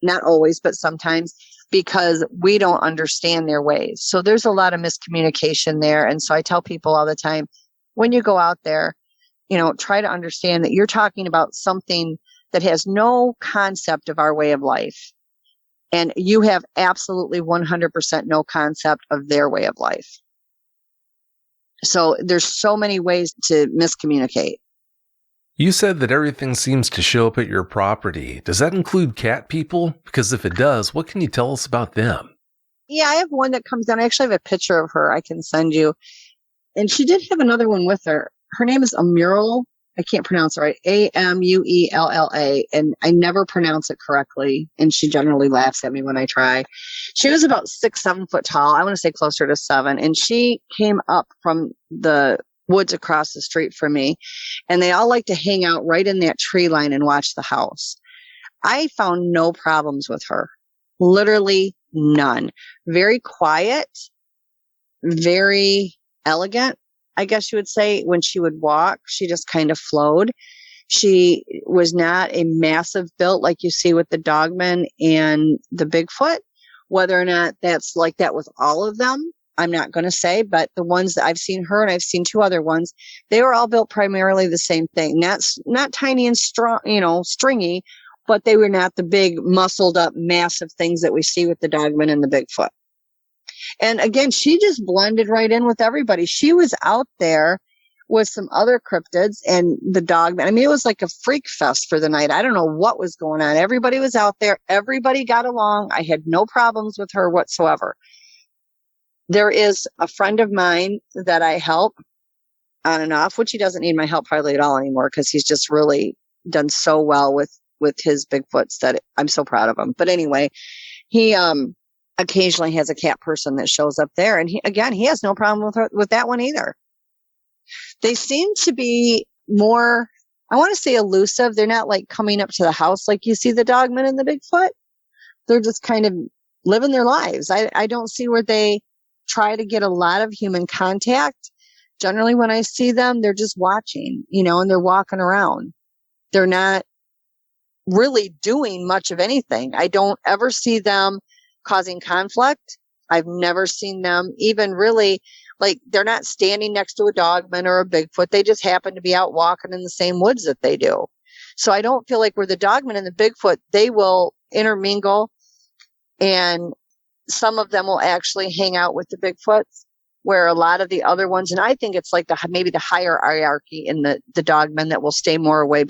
Not always, but sometimes, because we don't understand their ways. So there's a lot of miscommunication there. And so I tell people all the time, when you go out there, try to understand that you're talking about something that has no concept of our way of life. And you have absolutely 100% no concept of their way of life. So there's so many ways to miscommunicate. You said that everything seems to show up at your property. Does that include cat people? Because if it does, what can you tell us about them? Yeah, I have one that comes down. I actually have a picture of her I can send you. And she did have another one with her. Her name is Amural. I can't pronounce it right. Amuella. And I never pronounce it correctly. And she generally laughs at me when I try. She was about 6, 7 foot tall. I want to say closer to 7. And she came up from the woods across the street from me. And they all like to hang out right in that tree line and watch the house. I found no problems with her. Literally none. Very quiet, very elegant, I guess you would say. When she would walk, she just kind of flowed. She was not a massive built like you see with the Dogman and the Bigfoot. Whether or not that's like that with all of them, I'm not going to say, but the ones that I've seen her, and I've seen 2 other ones, they were all built primarily the same thing. Not tiny and strong, stringy, but they were not the big muscled up massive things that we see with the Dogman and the Bigfoot. And again, she just blended right in with everybody. She was out there with some other cryptids and the Dogman. I mean, it was like a freak fest for the night. I don't know what was going on. Everybody was out there. Everybody got along. I had no problems with her whatsoever. There is a friend of mine that I help on and off, which he doesn't need my help hardly at all anymore because he's just really done so well with his Bigfoots that I'm so proud of him. But anyway, he occasionally has a cat person that shows up there. And he has no problem with that one either. They seem to be more, I want to say, elusive. They're not like coming up to the house like you see the Dogman and the Bigfoot. They're just kind of living their lives. I don't see where they try to get a lot of human contact. Generally, when I see them, they're just watching, and they're walking around. They're not really doing much of anything. I don't ever see them causing conflict. I've never seen them even really, like, they're not standing next to a Dogman or a Bigfoot. They just happen to be out walking in the same woods that they do. So I don't feel like where the Dogman and the Bigfoot, they will intermingle, and some of them will actually hang out with the Bigfoots, where a lot of the other ones, and I think it's like maybe the higher hierarchy in the Dogmen that will stay more away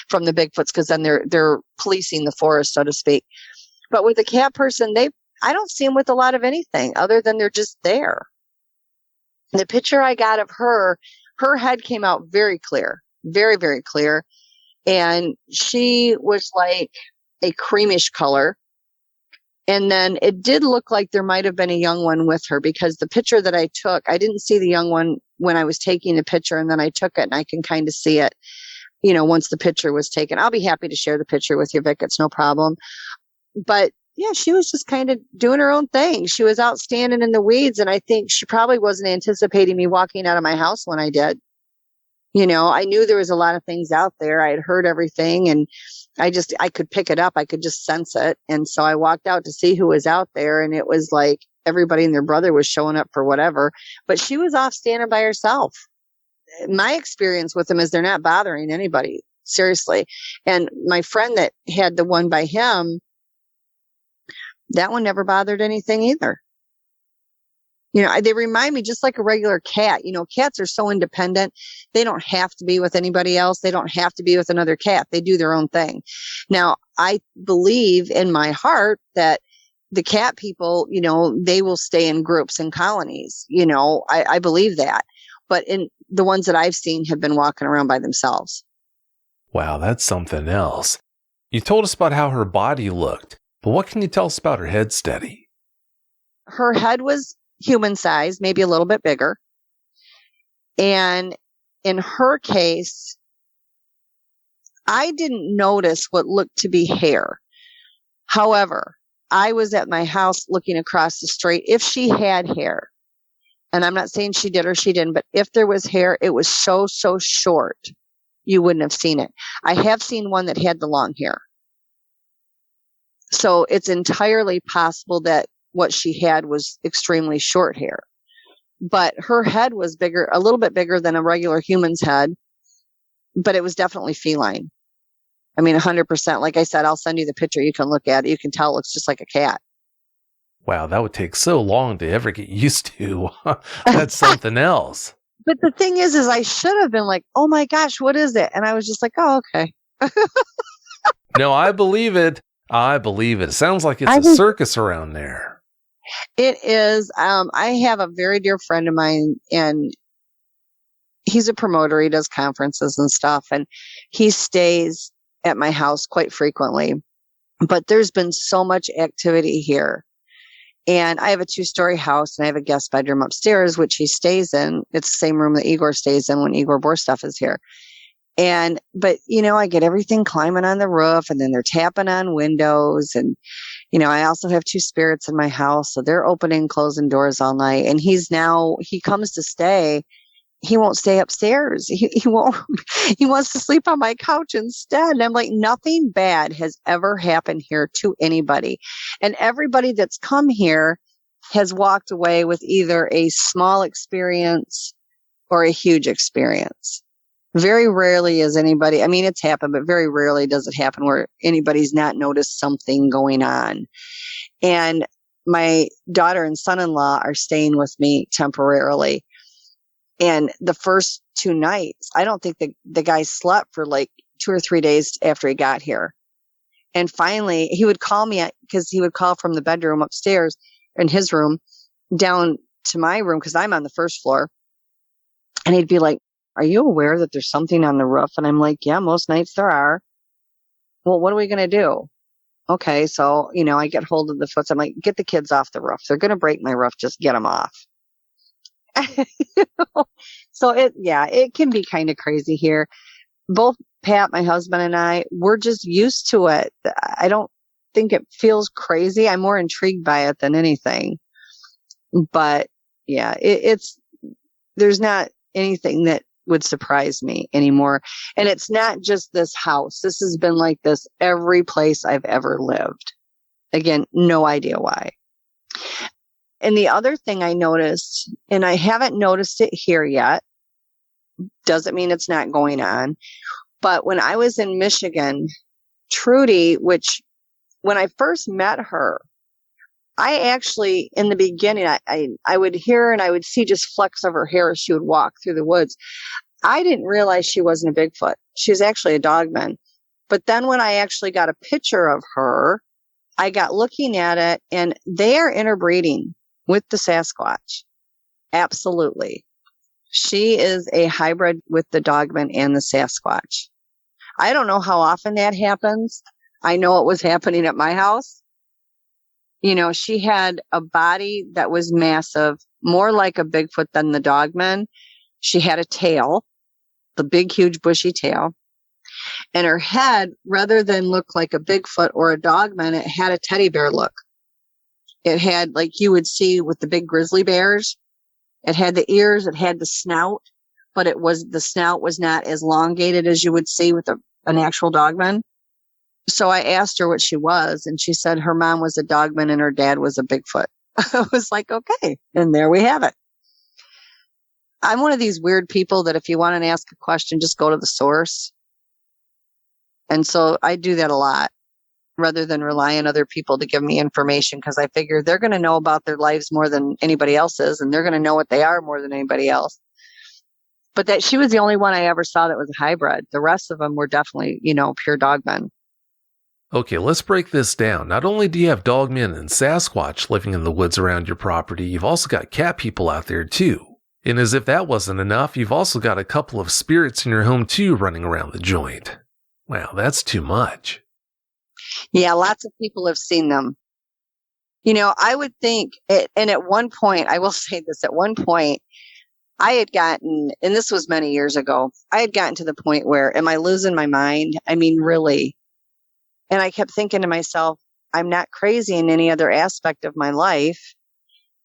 from the Bigfoots, because then they're policing the forest, so to speak. But with the cat person, I don't see them with a lot of anything other than they're just there. The picture I got of her head came out very clear, very, very clear. And she was like a creamish color. And then it did look like there might have been a young one with her, because the picture that I took, I didn't see the young one when I was taking the picture, and then I took it and I can kind of see it, once the picture was taken. I'll be happy to share the picture with you, Vic. It's no problem. But yeah, she was just kind of doing her own thing. She was out standing in the weeds, and I think she probably wasn't anticipating me walking out of my house when I did. I knew there was a lot of things out there. I had heard everything, and I could pick it up. I could just sense it. And so I walked out to see who was out there, and it was like everybody and their brother was showing up for whatever, but she was off standing by herself. My experience with them is they're not bothering anybody, seriously. And my friend that had the one by him, that one never bothered anything either. They remind me just like a regular cat. Cats are so independent. They don't have to be with anybody else. They don't have to be with another cat. They do their own thing. Now, I believe in my heart that the cat people, they will stay in groups and colonies. I believe that. But in the ones that I've seen have been walking around by themselves. Wow, that's something else. You told us about how her body looked, but what can you tell us about her head study? Her head was human size, maybe a little bit bigger. And in her case, I didn't notice what looked to be hair. However, I was at my house looking across the street. If she had hair, and I'm not saying she did or she didn't, but if there was hair, it was so short, you wouldn't have seen it. I have seen one that had the long hair. So it's entirely possible that what she had was extremely short hair. But her head was bigger, a little bit bigger than a regular human's head, but it was definitely feline. I mean, 100%. Like I said, I'll send you the picture. You can look at it. You can tell it looks just like a cat. Wow, that would take so long to ever get used to. That's something else. But the thing is I should have been like, oh my gosh, what is it? And I was just like, oh, okay. No, I believe it. I believe it. It sounds like it's a circus around there. It is. I have a very dear friend of mine, and he's a promoter. He does conferences and stuff, and he stays at my house quite frequently. But there's been so much activity here. And I have a 2-story house, and I have a guest bedroom upstairs, which he stays in. It's the same room that Igor stays in when Igor Burtsev is here. But I get everything climbing on the roof, and then they're tapping on windows. And, I also have 2 spirits in my house. So they're opening and closing doors all night. And he comes to stay. He won't stay upstairs. He won't, he wants to sleep on my couch instead. And I'm like, nothing bad has ever happened here to anybody. And everybody that's come here has walked away with either a small experience or a huge experience. Very rarely is anybody, it's happened, but very rarely does it happen where anybody's not noticed something going on. And my daughter and son-in-law are staying with me temporarily. And the first 2 nights, I don't think the guy slept for like 2 or 3 days after he got here. And finally, he would call me because he would call from the bedroom upstairs in his room down to my room because I'm on the first floor. And he'd be like, are you aware that there's something on the roof? And I'm like, yeah, most nights there are. Well, what are we going to do? Okay, so, I get hold of the foots. I'm like, get the kids off the roof. They're going to break my roof. Just get them off. So it can be kind of crazy here. Both Pat, my husband, and I, we're just used to it. I don't think it feels crazy. I'm more intrigued by it than anything. But yeah, there's not anything that would surprise me anymore. And it's not just this house. This has been like this every place I've ever lived. Again, no idea why. And the other thing I noticed, and I haven't noticed it here yet, doesn't mean it's not going on, but when I was in Michigan, Trudy, which when I first met her, I actually, in the beginning, I would hear and I would see just flecks of her hair as she would walk through the woods. I didn't realize she wasn't a Bigfoot. She was actually a Dogman. But then when I actually got a picture of her, I got looking at it, and they are interbreeding with the Sasquatch. Absolutely. She is a hybrid with the Dogman and the Sasquatch. I don't know how often that happens. I know it was happening at my house. She had a body that was massive, more like a Bigfoot than the Dogman. She had a tail, the big, huge, bushy tail. And her head, rather than look like a Bigfoot or a Dogman, it had a teddy bear look. It had, like you would see with the big grizzly bears, it had the ears, it had the snout, but the snout was not as elongated as you would see with an actual Dogman. So I asked her what she was, and she said her mom was a Dogman and her dad was a Bigfoot. I was like, okay, and there we have it. I'm one of these weird people that if you want to ask a question, just go to the source. And so I do that a lot rather than rely on other people to give me information, because I figure they're going to know about their lives more than anybody else is, and they're going to know what they are more than anybody else. But that she was the only one I ever saw that was a hybrid. The rest of them were definitely, pure Dogmen. Okay, let's break this down. Not only do you have Dogmen and Sasquatch living in the woods around your property, you've also got cat people out there too. And as if that wasn't enough, you've also got a couple of spirits in your home too running around the joint. Wow, that's too much. Yeah, lots of people have seen them. I would think, and at one point, I will say this, at one point, I had gotten, and this was many years ago, I had gotten to the point where, am I losing my mind? I mean, really? And I kept thinking to myself, I'm not crazy in any other aspect of my life.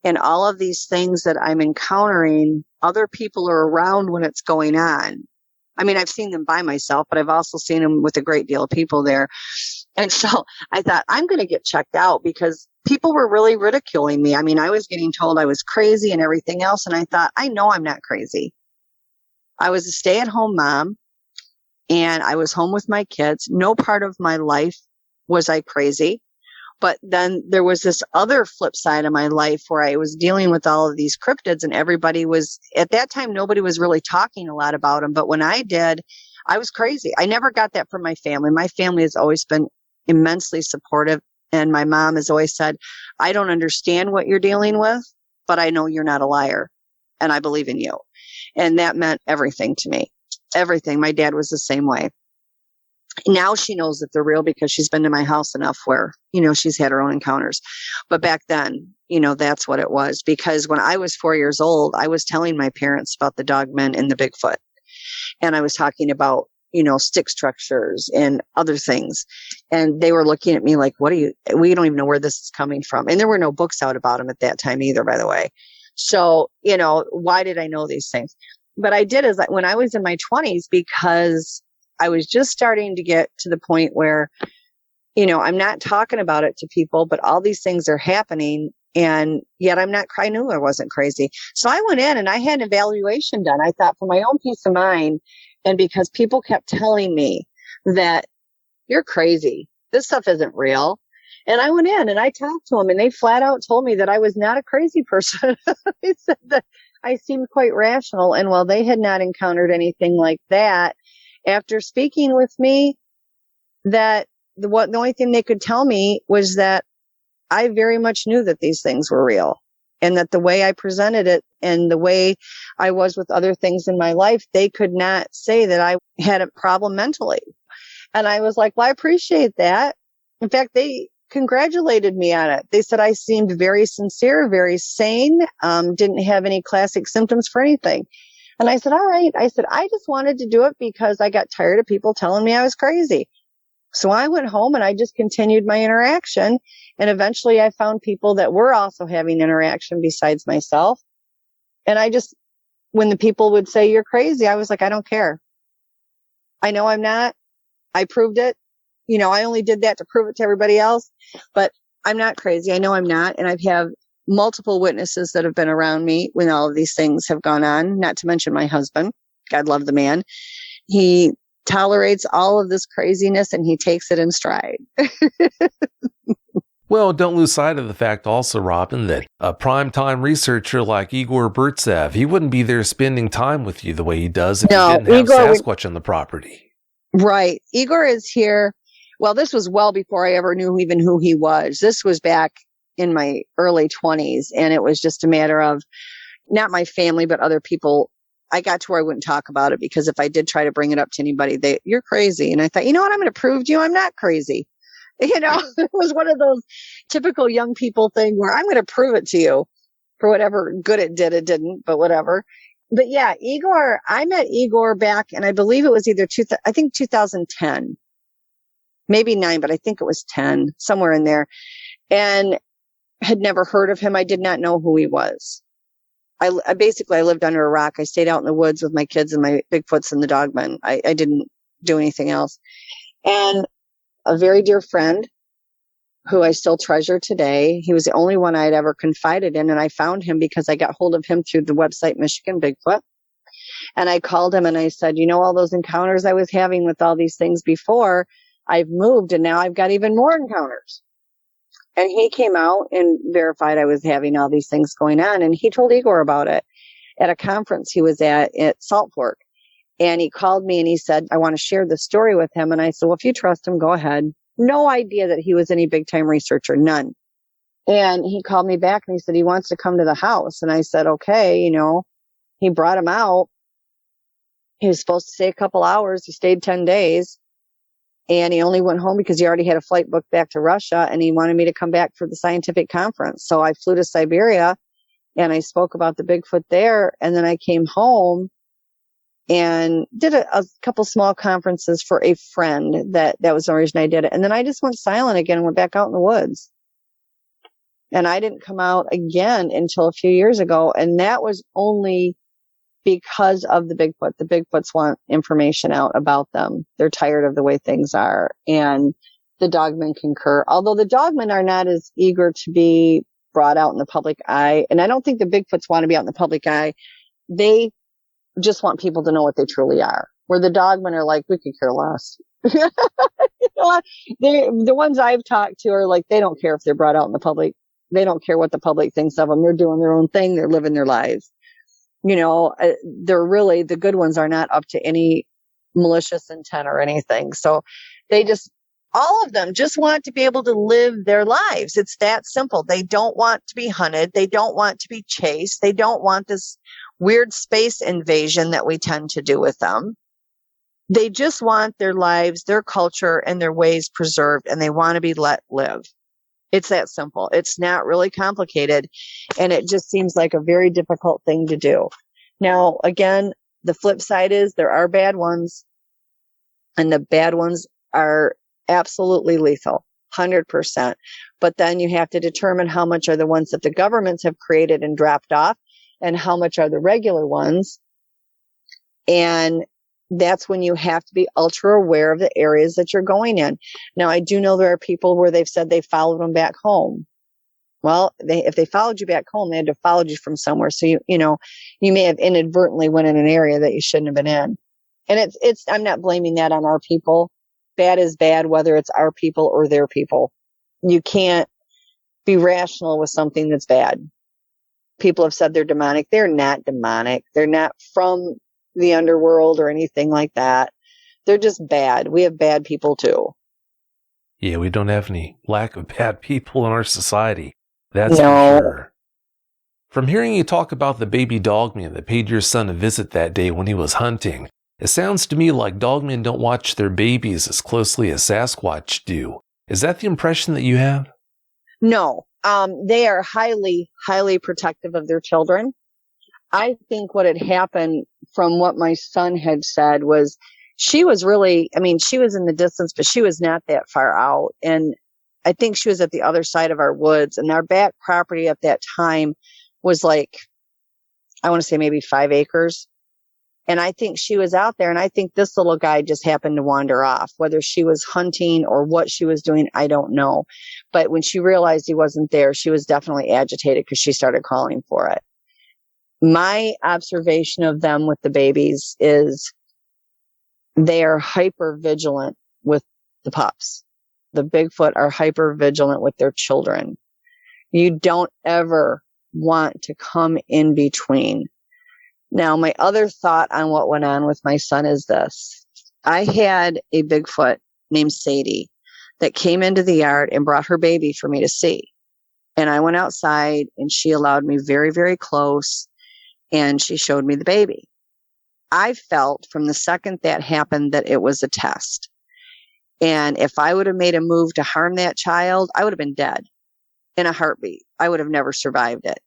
And all of these things that I'm encountering, other people are around when it's going on. I mean, I've seen them by myself, but I've also seen them with a great deal of people there. And so I thought, I'm going to get checked out, because people were really ridiculing me. I mean, I was getting told I was crazy and everything else. And I thought, I know I'm not crazy. I was a stay-at-home mom, and I was home with my kids. No part of my life was I crazy. But then there was this other flip side of my life where I was dealing with all of these cryptids, and everybody was, at that time, nobody was really talking a lot about them. But when I did, I was crazy. I never got that from my family. My family has always been immensely supportive. And my mom has always said, I don't understand what you're dealing with, but I know you're not a liar. And I believe in you. And that meant everything to me. Everything. My dad was the same way. Now she knows that they're real because she's been to my house enough where, she's had her own encounters. But back then, that's what it was. Because when I was 4 years old, I was telling my parents about the Dogmen and the Bigfoot. And I was talking about, stick structures and other things. And they were looking at me like, we don't even know where this is coming from. And there were no books out about them at that time either, by the way. So, why did I know these things? But I did is when I was in my 20s, because I was just starting to get to the point where, I'm not talking about it to people, but all these things are happening. And yet I knew I wasn't crazy. So I went in and I had an evaluation done. I thought, for my own peace of mind, and because people kept telling me that you're crazy, this stuff isn't real. And I went in and I talked to them, and they flat out told me that I was not a crazy person. They said that I seemed quite rational. And while they had not encountered anything like that, after speaking with me, that the only thing they could tell me was that I very much knew that these things were real, and that the way I presented it and the way I was with other things in my life, they could not say that I had a problem mentally. And I was like, well, I appreciate that. In fact, they congratulated me on it. They said I seemed very sincere, very sane, didn't have any classic symptoms for anything. And I said, all right. I said, I just wanted to do it because I got tired of people telling me I was crazy. So I went home and I just continued my interaction. And eventually I found people that were also having interaction besides myself. And when the people would say you're crazy, I was like, I don't care. I know I'm not. I proved it. I only did that to prove it to everybody else, but I'm not crazy. I know I'm not. And I've had multiple witnesses that have been around me when all of these things have gone on, not to mention my husband. God love the man. He tolerates all of this craziness and he takes it in stride. Well, don't lose sight of the fact also, Robin, that a primetime researcher like Igor Burtsev, he wouldn't be there spending time with you the way he does if he didn't have Sasquatch on the property. Right. Igor is here. Well, this was well before I ever knew even who he was. This was back in my early 20s. And it was just a matter of not my family, but other people. I got to where I wouldn't talk about it because if I did try to bring it up to anybody, you're crazy. And I thought, you know what? I'm going to prove to you I'm not crazy. It was one of those typical young people thing where I'm going to prove it to you for whatever good it did. It didn't, but whatever. But yeah, Igor, I met Igor back, and I believe it was either 2010, maybe 9, but I think it was 10, somewhere in there, and had never heard of him. I did not know who he was. I lived under a rock. I stayed out in the woods with my kids and my Bigfoots and the Dogmen. I didn't do anything else. And a very dear friend who I still treasure today. He was the only one I had ever confided in. And I found him because I got hold of him through the website Michigan Bigfoot. And I called him and I said, all those encounters I was having with all these things before, I've moved and now I've got even more encounters. And he came out and verified I was having all these things going on. And he told Igor about it at a conference he was at Salt Fork. And he called me and he said, I want to share this story with him. And I said, well, if you trust him, go ahead. No idea that he was any big time researcher, none. And he called me back and he said, he wants to come to the house. And I said, okay, he brought him out. He was supposed to stay a couple hours. He stayed 10 days and he only went home because he already had a flight booked back to Russia and he wanted me to come back for the scientific conference. So I flew to Siberia and I spoke about the Bigfoot there. And then I came home and did a couple small conferences for a friend. That was the reason I did it. And then I just went silent again and went back out in the woods. And I didn't come out again until a few years ago. And that was only because of the Bigfoot. The Bigfoots want information out about them. They're tired of the way things are. And the Dogmen concur. Although the Dogmen are not as eager to be brought out in the public eye. And I don't think the Bigfoots want to be out in the public eye. They just want people to know what they truly are. Where the Dogmen are like, we could care less. You know what? The ones I've talked to are like, they don't care if they're brought out in the public. They don't care what the public thinks of them. They're doing their own thing. They're living their lives. They're really, the good ones are not up to any malicious intent or anything. So they just, all of them just want to be able to live their lives. It's that simple. They don't want to be hunted. They don't want to be chased. They don't want this weird space invasion that we tend to do with them. They just want their lives, their culture, and their ways preserved, and they want to be let live. It's that simple. It's not really complicated, and it just seems like a very difficult thing to do. Now, again, the flip side is there are bad ones, and the bad ones are absolutely lethal, 100%. But then you have to determine how much are the ones that the governments have created and dropped off, and how much are the regular ones. And that's when you have to be ultra aware of the areas that you're going in. Now, I do know there are people where they've said they followed them back home. Well, if they followed you back home, they had to follow you from somewhere. So you may have inadvertently went in an area that you shouldn't have been in. And I'm not blaming that on our people. Bad is bad, whether it's our people or their people. You can't be rational with something that's bad. People have said they're demonic. They're not demonic. They're not from the underworld or anything like that. They're just bad. We have bad people too. Yeah, we don't have any lack of bad people in our society. That's for sure. From hearing you talk about the baby dogman that paid your son a visit that day when he was hunting, it sounds to me like dogmen don't watch their babies as closely as Sasquatch do. Is that the impression that you have? No. They are highly, highly protective of their children. I think what had happened from what my son had said was she was in the distance, but she was not that far out. And I think she was at the other side of our woods, and our back property at that time was like, I want to say maybe 5 acres. And I think she was out there, and I think this little guy just happened to wander off. Whether she was hunting or what she was doing, I don't know. But when she realized he wasn't there, she was definitely agitated because she started calling for it. My observation of them with the babies is they are hyper vigilant with the pups. The Bigfoot are hyper vigilant with their children. You don't ever want to come in between. Now, my other thought on what went on with my son is this. I had a Bigfoot named Sadie that came into the yard and brought her baby for me to see. And I went outside, and she allowed me very, very close, and she showed me the baby. I felt from the second that happened that it was a test. And if I would have made a move to harm that child, I would have been dead in a heartbeat. I would have never survived it.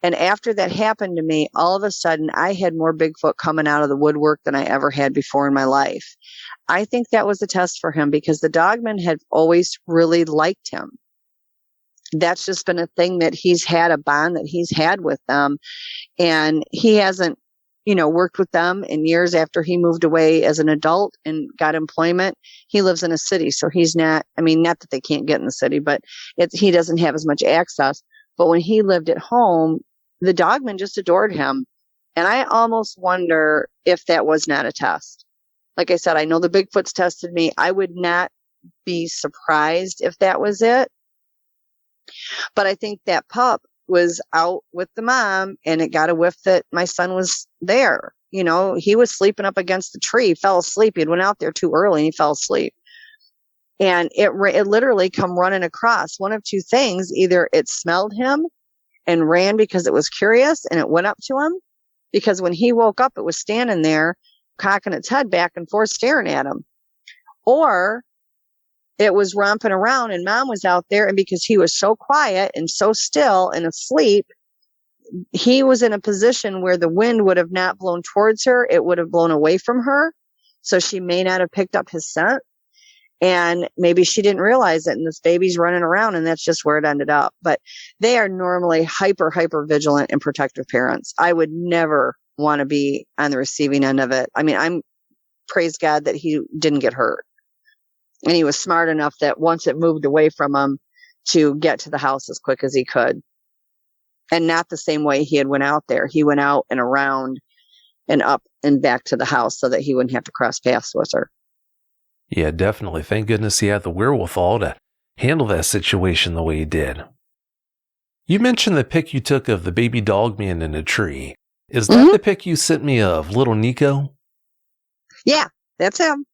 And after that happened to me, all of a sudden, I had more Bigfoot coming out of the woodwork than I ever had before in my life. I think that was a test for him because the Dogmen had always really liked him. That's just been a thing that he's had, a bond that he's had with them. And he hasn't, worked with them in years after he moved away as an adult and got employment. He lives in a city, so he's not that they can't get in the city, but he doesn't have as much access. But when he lived at home, the Dogmen just adored him. And I almost wonder if that was not a test. Like I said, I know the Bigfoots tested me. I would not be surprised if that was it. But I think that pup was out with the mom, and it got a whiff that my son was there. He was sleeping up against the tree, fell asleep. He went out there too early and he fell asleep. And it literally come running across one of two things. Either it smelled him and ran because it was curious and it went up to him, because when he woke up, it was standing there cocking its head back and forth staring at him. Or it was romping around and mom was out there, and because he was so quiet and so still and asleep, he was in a position where the wind would have not blown towards her. It would have blown away from her. So she may not have picked up his scent. And maybe she didn't realize it, and this baby's running around, and that's just where it ended up. But they are normally hyper, hyper vigilant and protective parents. I would never want to be on the receiving end of it. I'm praise God that he didn't get hurt. And he was smart enough that once it moved away from him, to get to the house as quick as he could. And not the same way he had went out there. He went out and around and up and back to the house so that he wouldn't have to cross paths with her. Yeah, definitely. Thank goodness he had the wherewithal to handle that situation the way he did. You mentioned the pic you took of the baby Dogman in a tree. Is that the pic you sent me of little Nico? Yeah, that's him.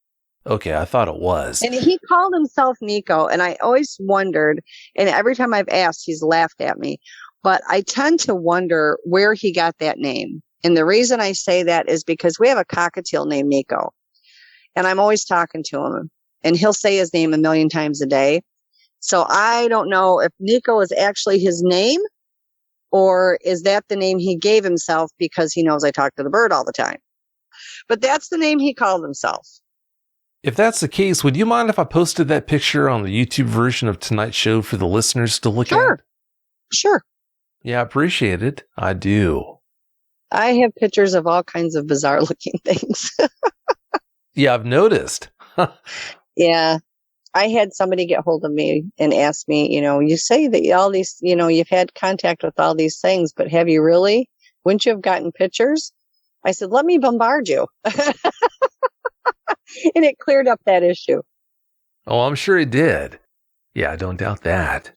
Okay, I thought it was. And he called himself Nico, and I always wondered, and every time I've asked, he's laughed at me, but I tend to wonder where he got that name. And the reason I say that is because we have a cockatiel named Nico, and I'm always talking to him, and he'll say his name a million times a day. So I don't know if Nico is actually his name, or is that the name he gave himself because he knows I talk to the bird all the time. But that's the name he called himself. If that's the case, would you mind if I posted that picture on the YouTube version of tonight's show for the listeners to look at? Sure. Yeah, I appreciate it. I do. I have pictures of all kinds of bizarre looking things. Yeah, I've noticed. Yeah. I had somebody get hold of me and ask me, you say that all these, you've had contact with all these things, but have you really? Wouldn't you have gotten pictures? I said, let me bombard you. And it cleared up that issue. Oh, I'm sure it did. Yeah, I don't doubt that.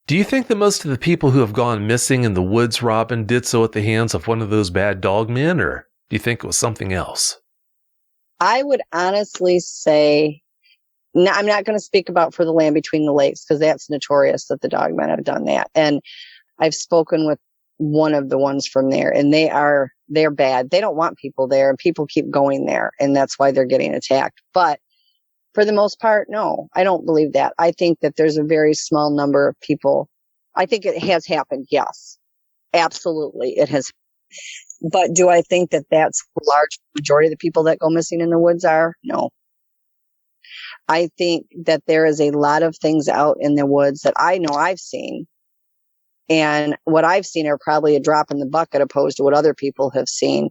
Do you think that most of the people who have gone missing in the woods, Robin, did so at the hands of one of those bad dogmen, or do you think it was something else? I would honestly say, no, I'm not going to speak about For the Land Between the Lakes, because that's notorious that the dogmen have done that. And I've spoken with one of the ones from there, and they're bad. They don't want people there, and people keep going there, and that's why they're getting attacked. But for the most part, no, I don't believe that. I think that there's a very small number of people. I think it has happened. Yes, absolutely. It has. But do I think that that's the large majority of the people that go missing in the woods are? No. I think that there is a lot of things out in the woods that I know I've seen. And what I've seen are probably a drop in the bucket opposed to what other people have seen.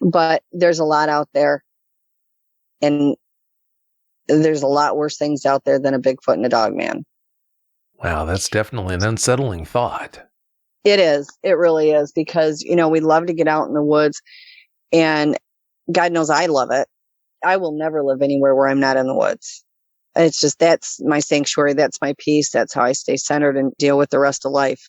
But there's a lot out there. And there's a lot worse things out there than a Bigfoot and a Dogman. Wow, that's definitely an unsettling thought. It is. It really is. Because, we love to get out in the woods. And God knows I love it. I will never live anywhere where I'm not in the woods. It's just, that's my sanctuary. That's my peace. That's how I stay centered and deal with the rest of life.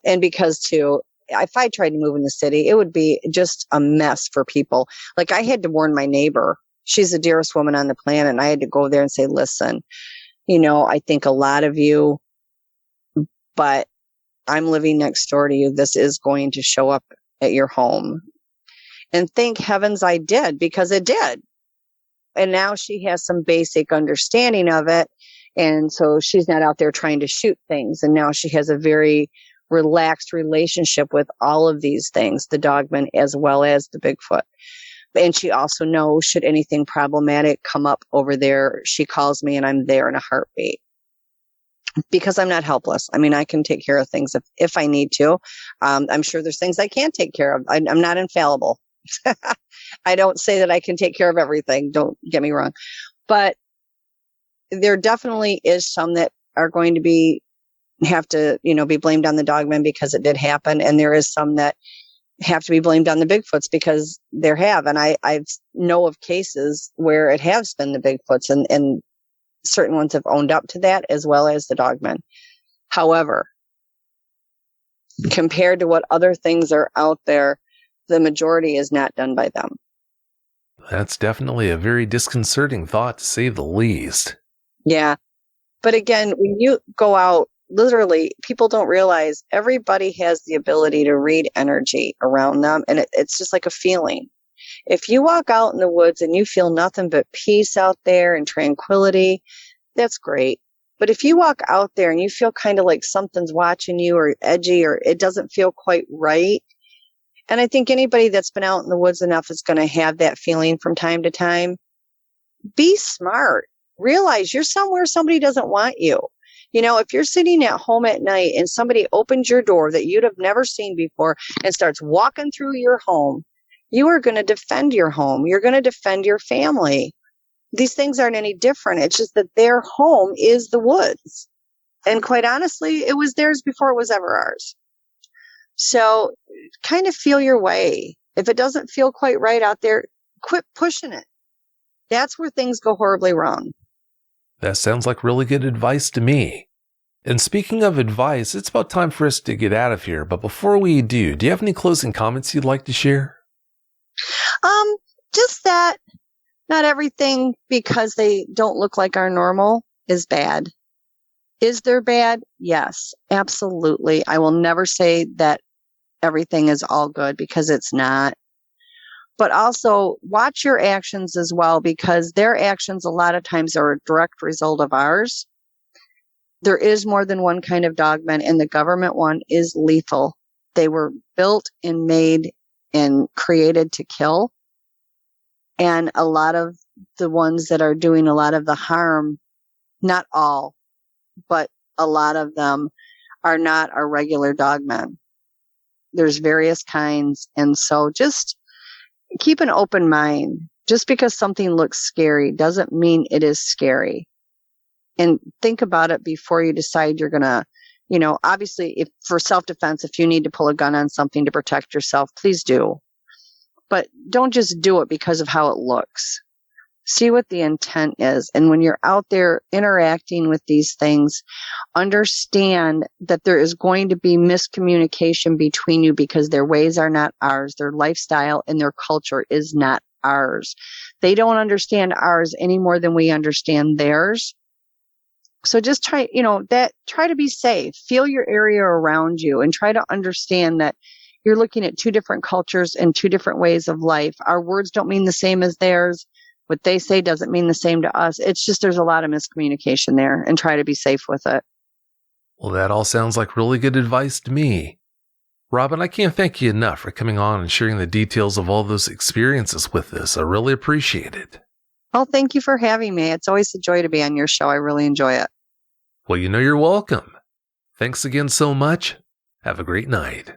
And because too, if I tried to move in the city, it would be just a mess for people. Like I had to warn my neighbor. She's the dearest woman on the planet. And I had to go there and say, listen, I think a lot of you, but I'm living next door to you. This is going to show up at your home. And thank heavens I did, because it did. And now she has some basic understanding of it. And so she's not out there trying to shoot things. And now she has a very relaxed relationship with all of these things, the Dogman as well as the Bigfoot. And she also knows should anything problematic come up over there, she calls me and I'm there in a heartbeat. Because I'm not helpless. I mean, I can take care of things if I need to. I'm sure there's things I can't take care of. I'm not infallible. I don't say that I can take care of everything. Don't get me wrong. But there definitely is some that are going to have to, be blamed on the Dogmen because it did happen. And there is some that have to be blamed on the Bigfoots because there have. And I know of cases where it has been the Bigfoots and certain ones have owned up to that as well as the Dogmen. However, compared to what other things are out there, the majority is not done by them. That's definitely a very disconcerting thought, to say the least. Yeah. But again, when you go out, literally, people don't realize everybody has the ability to read energy around them. And it's just like a feeling. If you walk out in the woods and you feel nothing but peace out there and tranquility, that's great. But if you walk out there and you feel kind of like something's watching you or edgy or it doesn't feel quite right, and I think anybody that's been out in the woods enough is going to have that feeling from time to time. Be smart. Realize you're somewhere somebody doesn't want you. If you're sitting at home at night and somebody opens your door that you'd have never seen before and starts walking through your home, you are going to defend your home. You're going to defend your family. These things aren't any different. It's just that their home is the woods. And quite honestly, it was theirs before it was ever ours. So kind of feel your way. If it doesn't feel quite right out there, quit pushing it. That's where things go horribly wrong. That sounds like really good advice to me. And speaking of advice, it's about time for us to get out of here. But before we do you have any closing comments you'd like to share? Just that not everything because they don't look like our normal is bad. Is there bad? Yes, absolutely. I will never say that everything is all good because it's not. But also watch your actions as well, because their actions a lot of times are a direct result of ours. There is more than one kind of dogman, and the government one is lethal. They were built and made and created to kill. And a lot of the ones that are doing a lot of the harm, not all, but a lot of them are not our regular dogmen. There's various kinds. And so just keep an open mind. Just because something looks scary doesn't mean it is scary. And think about it before you decide you're going to, obviously if for self-defense, if you need to pull a gun on something to protect yourself, please do. But don't just do it because of how it looks. See what the intent is. And when you're out there interacting with these things, understand that there is going to be miscommunication between you because their ways are not ours. Their lifestyle and their culture is not ours. They don't understand ours any more than we understand theirs. So just try to be safe. Feel your area around you and try to understand that you're looking at two different cultures and two different ways of life. Our words don't mean the same as theirs. What they say doesn't mean the same to us. It's just there's a lot of miscommunication there, and try to be safe with it. Well, that all sounds like really good advice to me. Robin, I can't thank you enough for coming on and sharing the details of all those experiences with us. I really appreciate it. Well, thank you for having me. It's always a joy to be on your show. I really enjoy it. Well, you're welcome. Thanks again so much. Have a great night.